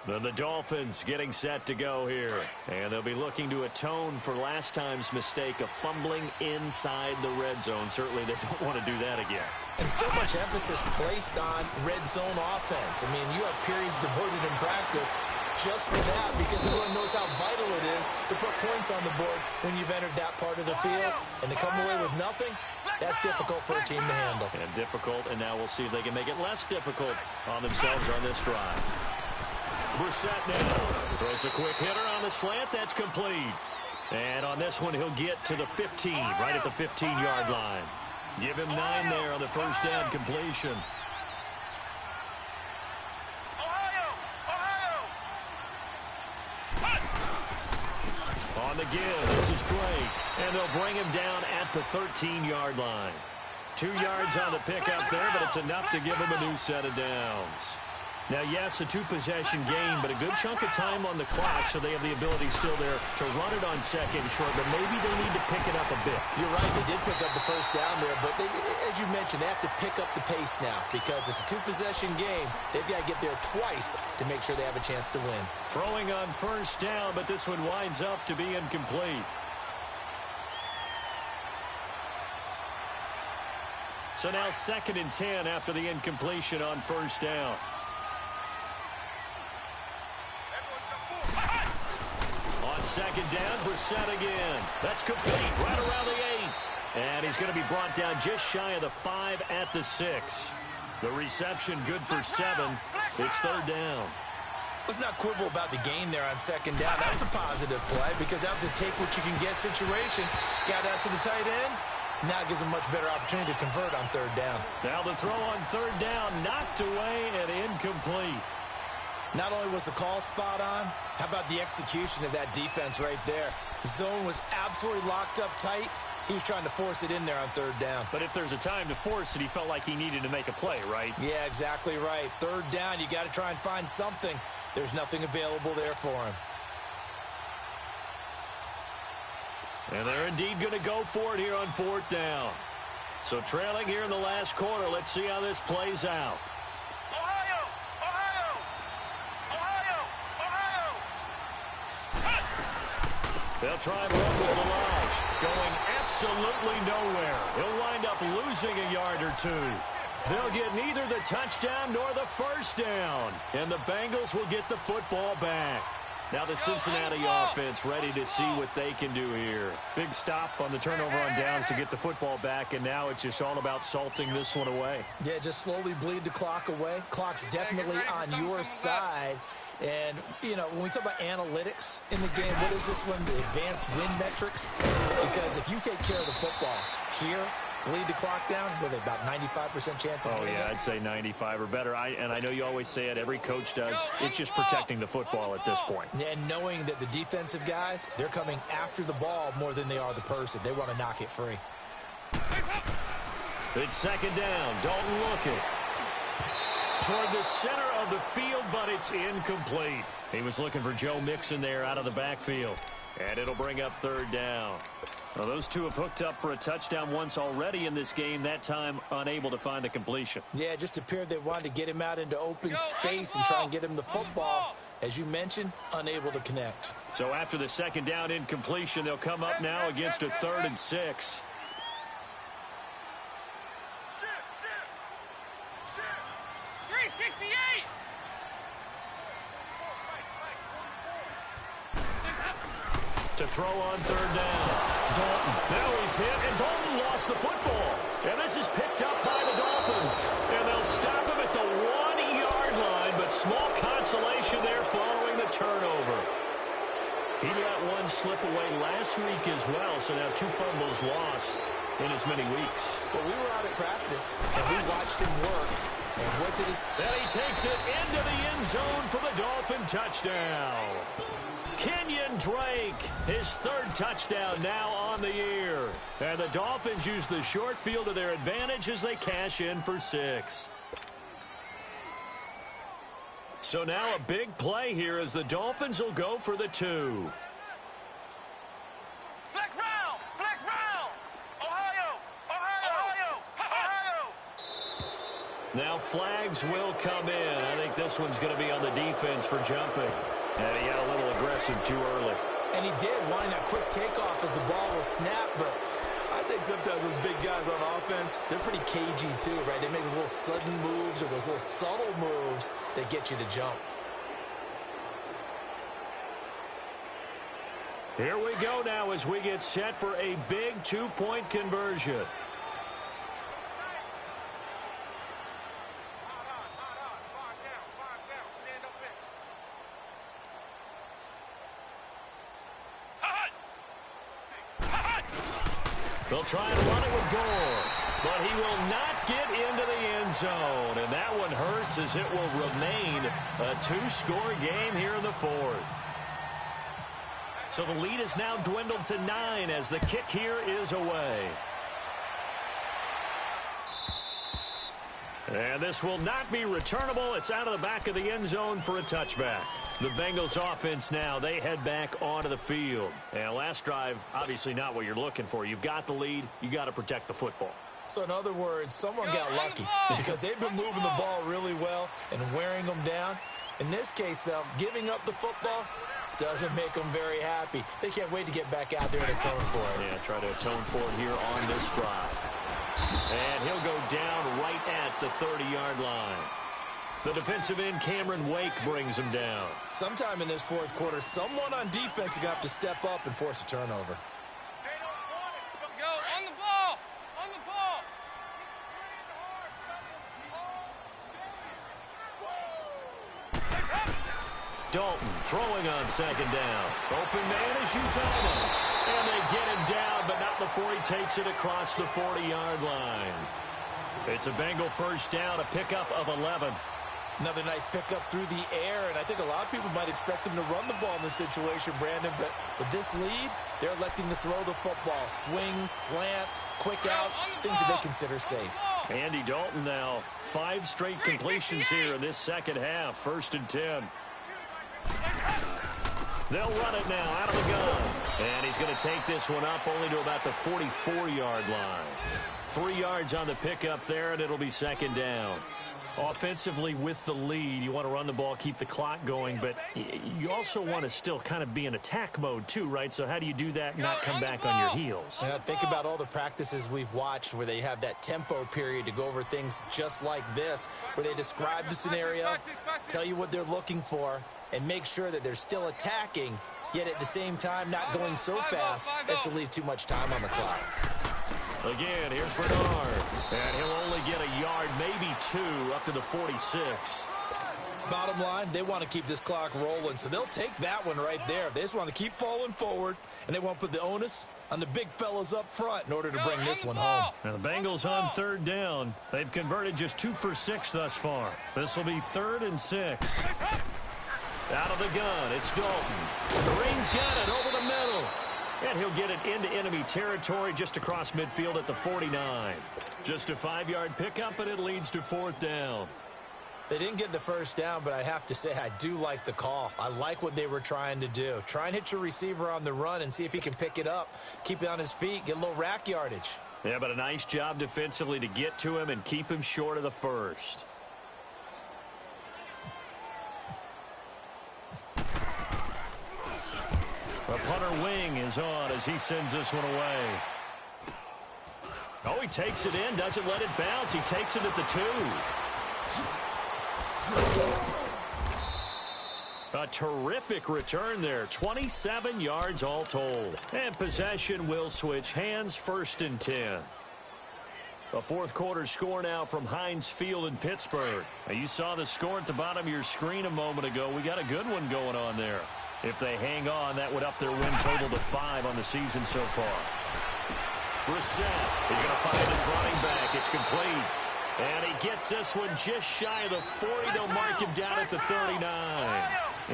[SPEAKER 4] Then the Dolphins getting set to go here. And they'll be looking to atone for last time's mistake of fumbling inside the red zone. Certainly they don't want to do that again.
[SPEAKER 5] And so much emphasis placed on red zone offense. I mean, you have periods devoted in practice just for that because everyone knows how vital it is to put points on the board when you've entered that part of the field. And to come away with nothing, that's difficult for a team to handle.
[SPEAKER 4] And difficult, and now we'll see if they can make it less difficult on themselves on this drive. Brissett now throws a quick hitter on the slant. That's complete. And on this one, he'll get to the 15, right at the 15-yard line. Give him 9 there on the 1st down completion. On the give, this is Drake, and they'll bring him down at the 13-yard line. 2 yards on the pickup there, but it's enough to give him a new set of downs. Now, yes, a 2-possession game, but a good chunk of time on the clock, so they have the ability still there to run it on 2nd and short, but maybe they need to pick it up a bit.
[SPEAKER 5] You're right, they did pick up the 1st down there, but they, as you mentioned, they have to pick up the pace now because it's a 2-possession game. They've got to get there twice to make sure they have a chance to win.
[SPEAKER 4] Throwing on 1st down, but this one winds up to be incomplete. So now 2nd and 10 after the incompletion on 1st down. second down for 7 again. That's complete right around the 8. And he's going to be brought down just shy of the 5 at the 6. The reception good for 7. It's third down.
[SPEAKER 5] Let's not quibble about the gain there on second down. That was a positive play because that was a take-what-you-can-get situation. Got out to the tight end. Now it gives him a much better opportunity to convert on third down.
[SPEAKER 4] Now the throw on third down, knocked away and incomplete.
[SPEAKER 5] Not only was the call spot on, how about the execution of that defense right there? The zone was absolutely locked up tight. He was trying to force it in there on third down.
[SPEAKER 4] But if there's a time to force it, he felt like he needed to make a play, right?
[SPEAKER 5] Yeah, exactly right. Third down, you got to try and find something. There's nothing available there for him.
[SPEAKER 4] And they're indeed going to go for it here on fourth down. So trailing here in the last quarter, let's see how this plays out.
[SPEAKER 6] Ohio! Ohio! Ohio! Ohio!
[SPEAKER 4] They'll try and run with Delage, going absolutely nowhere. He'll wind up losing a yard or 2. They'll get neither the touchdown nor the first down. And the Bengals will get the football back. Now the Cincinnati offense ready to see what they can do here. Big stop on the turnover on downs to get the football back, and now it's just all about salting this one away.
[SPEAKER 5] Yeah, just slowly bleed the clock away. Clock's definitely on your side. And, you know, when we talk about analytics in the game, what is this one? The advanced win metrics? Because if you take care of the football here, bleed the clock down, with about 95% chance of winning.
[SPEAKER 4] Oh, yeah, I'd say 95 or better. And I know you always say it, every coach does. It's just protecting the football at this point.
[SPEAKER 5] And knowing that the defensive guys, they're coming after the ball more than they are the person. They want to knock it free.
[SPEAKER 4] It's second down. Dalton looking toward the center of the field, but it's incomplete. He was looking for Joe Mixon there out of the backfield. And it'll bring up third down. Well, those two have hooked up for a touchdown once already in this game, that time unable to find the completion.
[SPEAKER 5] Yeah, it just appeared they wanted to get him out into open space and try and get him the football. As you mentioned, unable to connect.
[SPEAKER 4] So after the second down incompletion, they'll come up now against a 3rd and 6.
[SPEAKER 6] 368!
[SPEAKER 4] To throw on third down. Dalton. Now he's hit, and Dalton lost the football. And this is picked up by the Dolphins. And they'll stop him at the 1-yard line, but small consolation there following the turnover. He let one slip away last week as well, so now 2 fumbles lost in as many weeks.
[SPEAKER 5] But we were out at practice, and we watched him work. And what did his...
[SPEAKER 4] Then he takes it into the end zone for the Dolphin touchdown. Kenyon Drake, his 3rd touchdown now on the year. And the Dolphins use the short field to their advantage as they cash in for 6. So now a big play here as the Dolphins will go for the 2.
[SPEAKER 6] Flex round! Flex round! Ohio! Ohio! Ohio! Ohio!
[SPEAKER 4] Now flags will come in. I think this one's going to be on the defense for jumping. And he got a little aggressive too early.
[SPEAKER 5] And he did, wanting that quick takeoff as the ball was snapped, but I think sometimes those big guys on offense, they're pretty cagey too, right? They make those little sudden moves or those little subtle moves that get you to jump.
[SPEAKER 4] Here we go now as we get set for a big 2-point conversion. They'll try and run it with Gore, but he will not get into the end zone. And that one hurts as it will remain a 2-score game here in the 4th. So the lead is now dwindled to 9 as the kick here is away. And this will not be returnable. It's out of the back of the end zone for a touchback. The Bengals offense now, they head back onto the field. And last drive, obviously not what you're looking for. You've got the lead. You got to protect the football.
[SPEAKER 5] So in other words, someone got lucky because they've been moving the ball really well and wearing them down. In this case, though, giving up the football doesn't make them very happy. They can't wait to get back out there and atone for it.
[SPEAKER 4] Yeah, try to atone for it here on this drive. And he'll go down right at the 30-yard line. The defensive end, Cameron Wake, brings him down.
[SPEAKER 5] Sometime in this fourth quarter, someone on defense is going to have to step up and force a turnover.
[SPEAKER 6] Go, on the ball! On the ball!
[SPEAKER 4] Dalton throwing on second down. Open man is Uzoma. And they get him down, but not before he takes it across the 40-yard line. It's a Bengal first down, a pickup of 11.
[SPEAKER 5] Another nice pickup through the air, and I think a lot of people might expect him to run the ball in this situation, Brandon, but with this lead, they're electing to throw the football. Swings, slants, quick outs, things that they consider safe.
[SPEAKER 4] Andy Dalton now, 5 straight completions here in this second half, 1st and 10. They'll run it now out of the gun. And he's going to take this one up only to about the 44-yard line. 3 yards on the pickup there, and it'll be second down. Offensively, with the lead, you want to run the ball, keep the clock going, but you also want to still kind of be in attack mode too, right? So how do you do that and not come back on your heels?
[SPEAKER 5] Yeah, think about all the practices we've watched where they have that tempo period to go over things just like this, where they describe the scenario, tell you what they're looking for, and make sure that they're still attacking, yet at the same time not going so fast as to leave too much time on the clock.
[SPEAKER 4] Again, here's Bernard. And he'll only get a yard, maybe 2, up to the 46.
[SPEAKER 5] Bottom line, they want to keep this clock rolling, so they'll take that one right there. They just want to keep falling forward, and they won't put the onus on the big fellas up front in order to bring this one home.
[SPEAKER 4] Now the Bengals on third down. They've converted just 2 for 6 thus far. This will be 3rd and 6. Out of the gun, it's Dalton. Green's got it over the middle. And he'll get it into enemy territory just across midfield at the 49. Just a 5-yard pickup, and it leads to 4th down.
[SPEAKER 5] They didn't get the first down, but I have to say I do like the call. I like what they were trying to do. Try and hit your receiver on the run and see if he can pick it up, keep it on his feet, get a little rack yardage.
[SPEAKER 4] Yeah, but a nice job defensively to get to him and keep him short of the first. The punter wing is on as he sends this one away. Oh, he takes it in, doesn't let it bounce. He takes it at the 2. A terrific return there. 27 yards all told. And possession will switch hands, 1st and 10. The fourth quarter score now from Heinz Field in Pittsburgh. Now, you saw the score at the bottom of your screen a moment ago. We got a good one going on there. If they hang on, that would up their win total to 5 on the season so far. Brissett is going to find his running back. It's complete. And he gets this one just shy of the 40. They'll mark him down at the 39.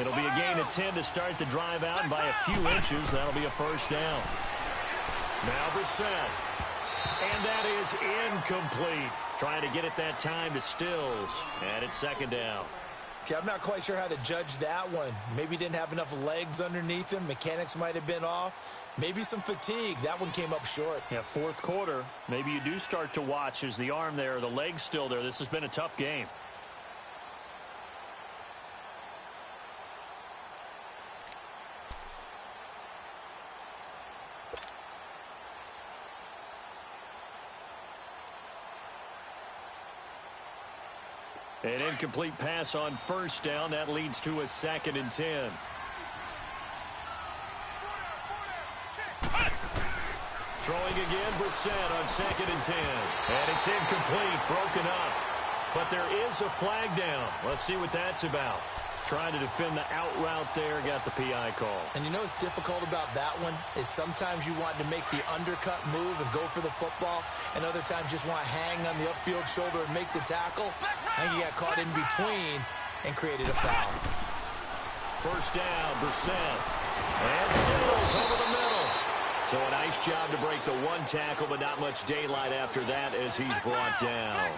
[SPEAKER 4] It'll be a gain of 10 to start the drive out, and by a few inches, that'll be a first down. Now Brissett. And that is incomplete. Trying to get it that time to Stills. And it's second down.
[SPEAKER 5] Okay, I'm not quite sure how to judge that one. Maybe didn't have enough legs underneath him. Mechanics might have been off. Maybe some fatigue. That one came up short.
[SPEAKER 4] Yeah, fourth quarter. Maybe you do start to watch. Is the arm there, the leg's still there? This has been a tough game. An incomplete pass on first down. That leads to a 2nd and 10. Throwing again, Brissett on 2nd and 10. And it's incomplete, broken up. But there is a flag down. Let's see what that's about. Trying to defend the out route there, got the PI call.
[SPEAKER 5] And you know what's difficult about that one is sometimes you want to make the undercut move and go for the football, and other times just want to hang on the upfield shoulder and make the tackle. And you got caught in between and created a foul.
[SPEAKER 4] First down, Brissett. And Stills over the middle. So a nice job to break the one tackle, but not much daylight after that as he's brought down.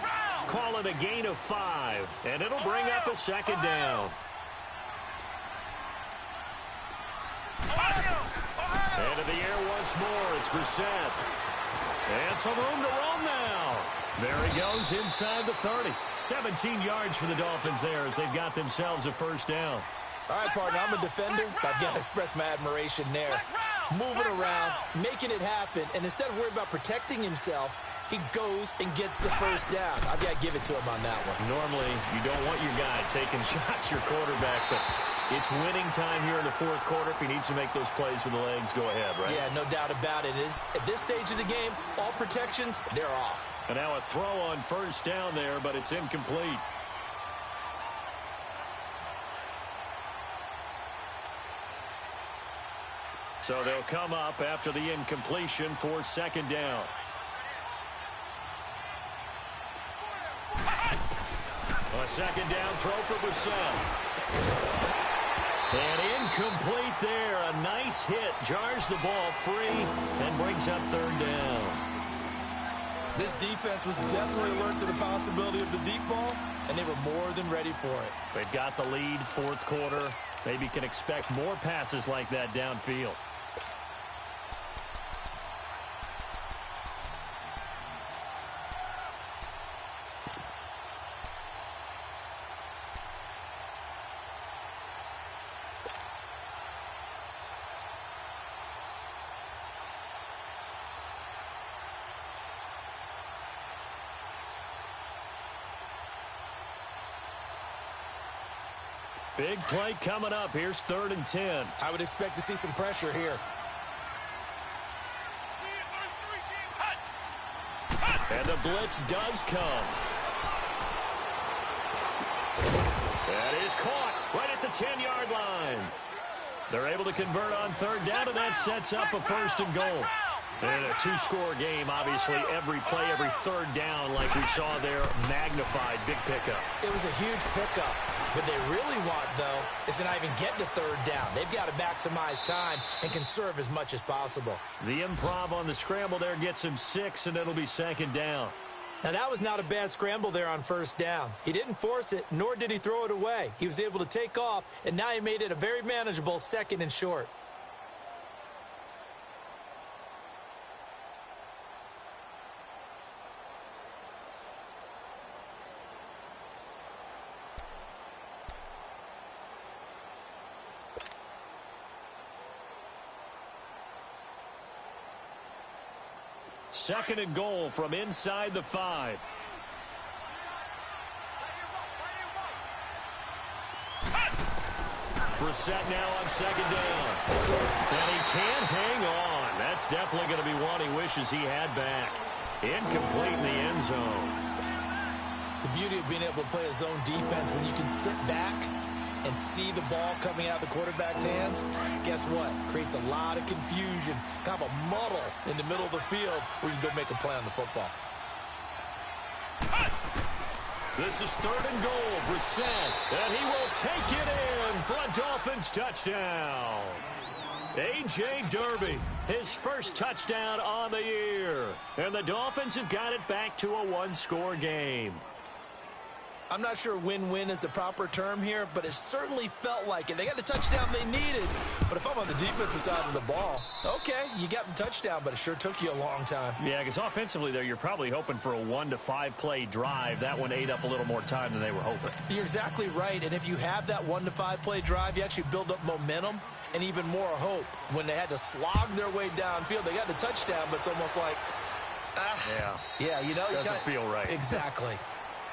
[SPEAKER 4] Call it a gain of 5, and it'll bring up a second down. Into the air once more. It's Brissett. And some room to roam now. There he goes inside the 30. 17 yards for the Dolphins there as they've got themselves a first down.
[SPEAKER 5] All right, partner, I'm a defender. I've got to express my admiration there. Moving around, making it happen, and instead of worrying about protecting himself, he goes and gets the first down. I've got to give it to him on that one.
[SPEAKER 4] Normally, you don't want your guy taking shots, your quarterback, but it's winning time here in the fourth quarter. If he needs to make those plays with the legs, go ahead, right?
[SPEAKER 5] Yeah, no doubt about it. At this stage of the game, all protections, they're off.
[SPEAKER 4] And now a throw on first down there, but it's incomplete. So they'll come up after the incompletion for second down. A second down throw for Brissett. And incomplete there. A nice hit. Jars the ball free and brings up third down.
[SPEAKER 5] This defense was definitely alert to the possibility of the deep ball, and they were more than ready for it.
[SPEAKER 4] They've got the lead, fourth quarter. Maybe can expect more passes like that downfield. Big play coming up. Here's 3rd and 10.
[SPEAKER 5] I would expect to see some pressure here.
[SPEAKER 4] And the blitz does come. That is caught right at the 10-yard line. They're able to convert on third down, and that sets up a 1st and goal. And a two-score game, obviously, every play, every third down, like we saw there, magnified, big pickup.
[SPEAKER 5] It was a huge pickup. What they really want, though, is to not even get to third down. They've got to maximize time and conserve as much as possible.
[SPEAKER 4] The improv on the scramble there gets him 6, and it'll be second down.
[SPEAKER 5] Now, that was not a bad scramble there on first down. He didn't force it, nor did he throw it away. He was able to take off, and now he made it a very manageable 2nd and short.
[SPEAKER 4] Second and goal from inside the 5. Brissett now on second down. And he can't hang on. That's definitely going to be one he wishes he had back. Incomplete in the end zone.
[SPEAKER 5] The beauty of being able to play a zone defense when you can sit back and see the ball coming out of the quarterback's hands, guess what? Creates a lot of confusion, kind of a muddle in the middle of the field where you can go make a play on the football.
[SPEAKER 4] This is 3rd and goal. Brissett, and he will take it in for a Dolphins touchdown. A.J. Derby, his first touchdown on the year. And the Dolphins have got it back to a one-score game.
[SPEAKER 5] I'm not sure win-win is the proper term here, but it certainly felt like it. They got the touchdown they needed. But if I'm on the defensive side of the ball, okay, you got the touchdown, but it sure took you a long time.
[SPEAKER 4] Yeah, because offensively there, you're probably hoping for a 1 to 5 play drive. That one ate up a little more time than they were hoping.
[SPEAKER 5] You're exactly right, and if you have that 1 to 5 play drive, you actually build up momentum and even more hope. When they had to slog their way downfield, they got the touchdown, but it's almost like, yeah, you know,
[SPEAKER 4] doesn't feel right.
[SPEAKER 5] Exactly.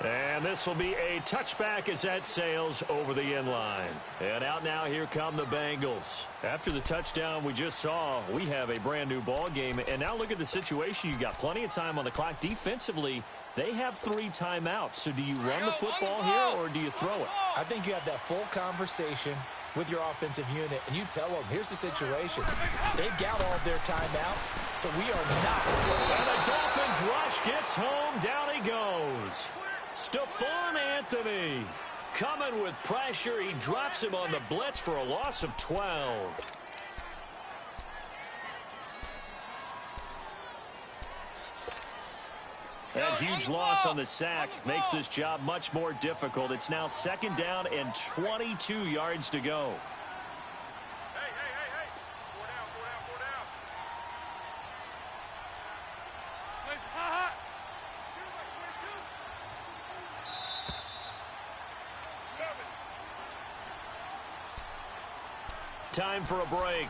[SPEAKER 4] And this will be a touchback as that sails over the end line. And out now, here come the Bengals. After the touchdown we just saw, we have a brand new ball game. And now look at the situation. You've got plenty of time on the clock. Defensively, they have 3 timeouts. So do you run the football here or do you throw it?
[SPEAKER 5] I think you have that full conversation with your offensive unit, and you tell them, here's the situation. They've got all of their timeouts, so we are not.
[SPEAKER 4] And the Dolphins rush gets home. Down he goes. Stephon Anthony coming with pressure. He drops him on the blitz for a loss of 12. That huge loss on the sack makes this job much more difficult. It's now 2nd down and 22 yards to go.
[SPEAKER 1] Hey. 4 down.
[SPEAKER 4] Time for a break.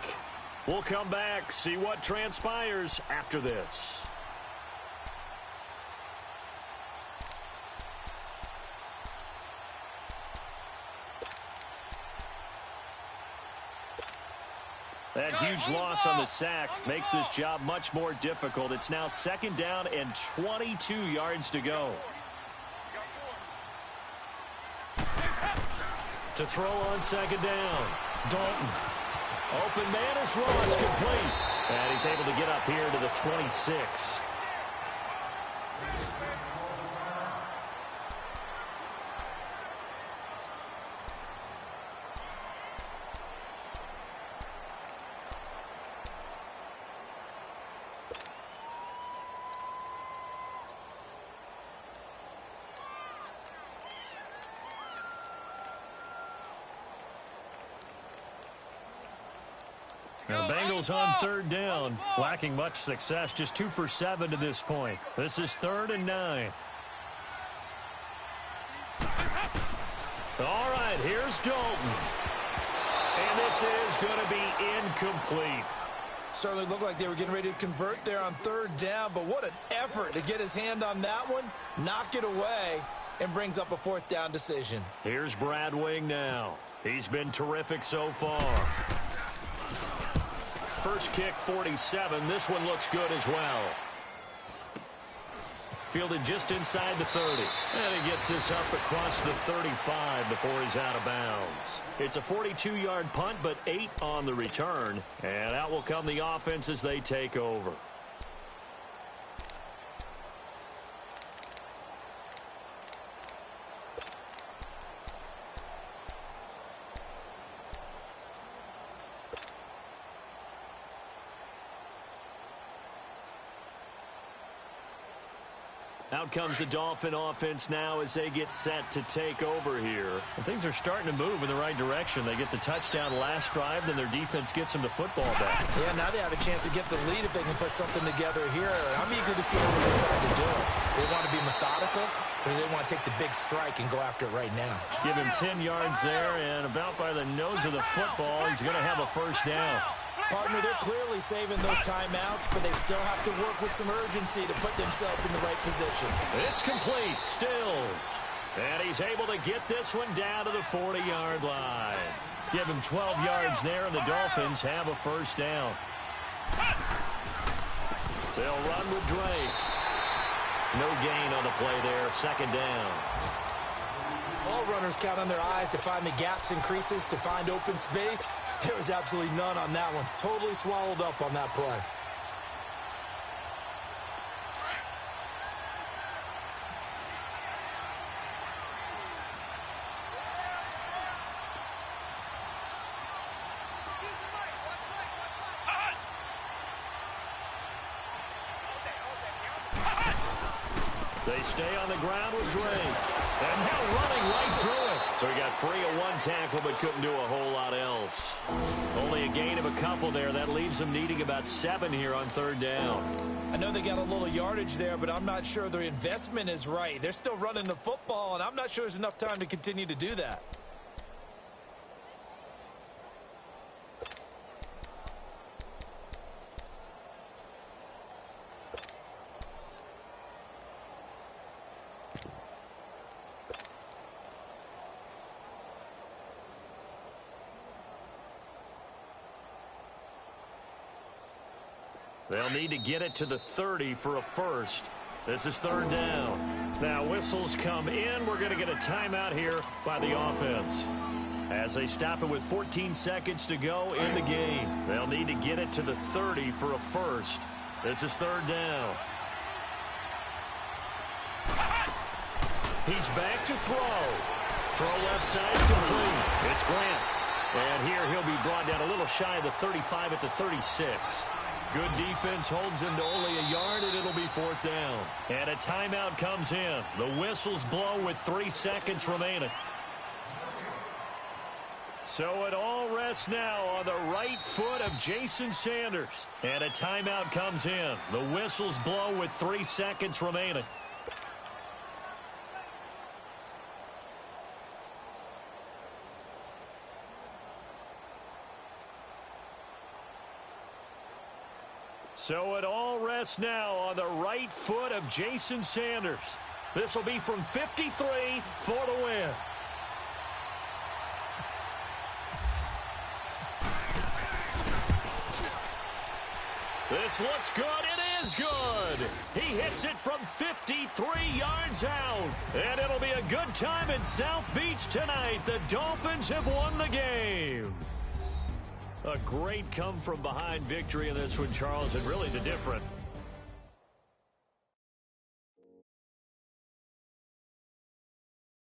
[SPEAKER 4] We'll come back, see what transpires after this. That huge loss on the sack makes this job much more difficult. It's now 2nd down and 22 yards to go. To throw on 2nd down. Dalton. Open man is Ross, complete. And he's able to get up here to the 26. The Bengals on 3rd down, lacking much success, just 2 for 7 to this point. This is 3rd and 9. All right, here's Dalton. And this is going to be incomplete.
[SPEAKER 5] Certainly looked like they were getting ready to convert there on 3rd down, but what an effort to get his hand on that one, knock it away, and brings up a 4th down decision.
[SPEAKER 4] Here's Brad Wing now. He's been terrific so far. First kick, 47. This one looks good as well. Fielded just inside the 30. And he gets this up across the 35 before he's out of bounds. It's a 42-yard punt, but 8 on the return. And out will come the offense as they take over. Out comes the Dolphin offense now as they get set to take over here. And things are starting to move in the right direction. They get the touchdown last drive, then their defense gets them the football back.
[SPEAKER 5] Yeah, now they have a chance to get the lead if they can put something together here. I'm eager to see how they decide to do it. They want to be methodical, or they want to take the big strike and go after it right now.
[SPEAKER 4] Give him 10 yards there, and about by the nose of the football, he's going to have a 1st down.
[SPEAKER 5] Partner, they're clearly saving those timeouts, but they still have to work with some urgency to put themselves in the right position.
[SPEAKER 4] It's complete. Stills. And he's able to get this one down to the 40-yard line. Give him 12 yards there, and the Dolphins have a 1st down. They'll run with Drake. No gain on the play there. 2nd down.
[SPEAKER 5] All runners count on their eyes to find the gaps and creases, to find open space. There was absolutely none on that one. Totally swallowed up on that play.
[SPEAKER 4] They stay on the ground with Drake. And now running right through it. So he got free of 1 tackle but couldn't do a whole lot else. Only a gain of a couple there. That leaves them needing about 7 here on 3rd down.
[SPEAKER 5] I know they got a little yardage there, but I'm not sure their investment is right. They're still running the football, and I'm not sure there's enough time to continue to do that.
[SPEAKER 4] They'll need to get it to the 30 for a 1st. This is 3rd down. Now whistles come in. We're going to get a timeout here by the offense. As they stop it with 14 seconds to go in the game. They'll need to get it to the 30 for a 1st. This is 3rd down. He's back to throw. Throw left side complete. It's Grant. And here he'll be brought down a little shy of the 35 at the 36. Good defense holds him to only a yard, and it'll be 4th down. And a timeout comes in. The whistles blow with 3 seconds remaining. So it all rests now on the right foot of Jason Sanders. And a timeout comes in. The whistles blow with 3 seconds remaining. So it all rests now on the right foot of Jason Sanders. This will be from 53 for the win. This looks good. It is good. He hits it from 53 yards out. And it'll be a good time in South Beach tonight. The Dolphins have won the game. A great come-from-behind victory in this one, Charles, and really the difference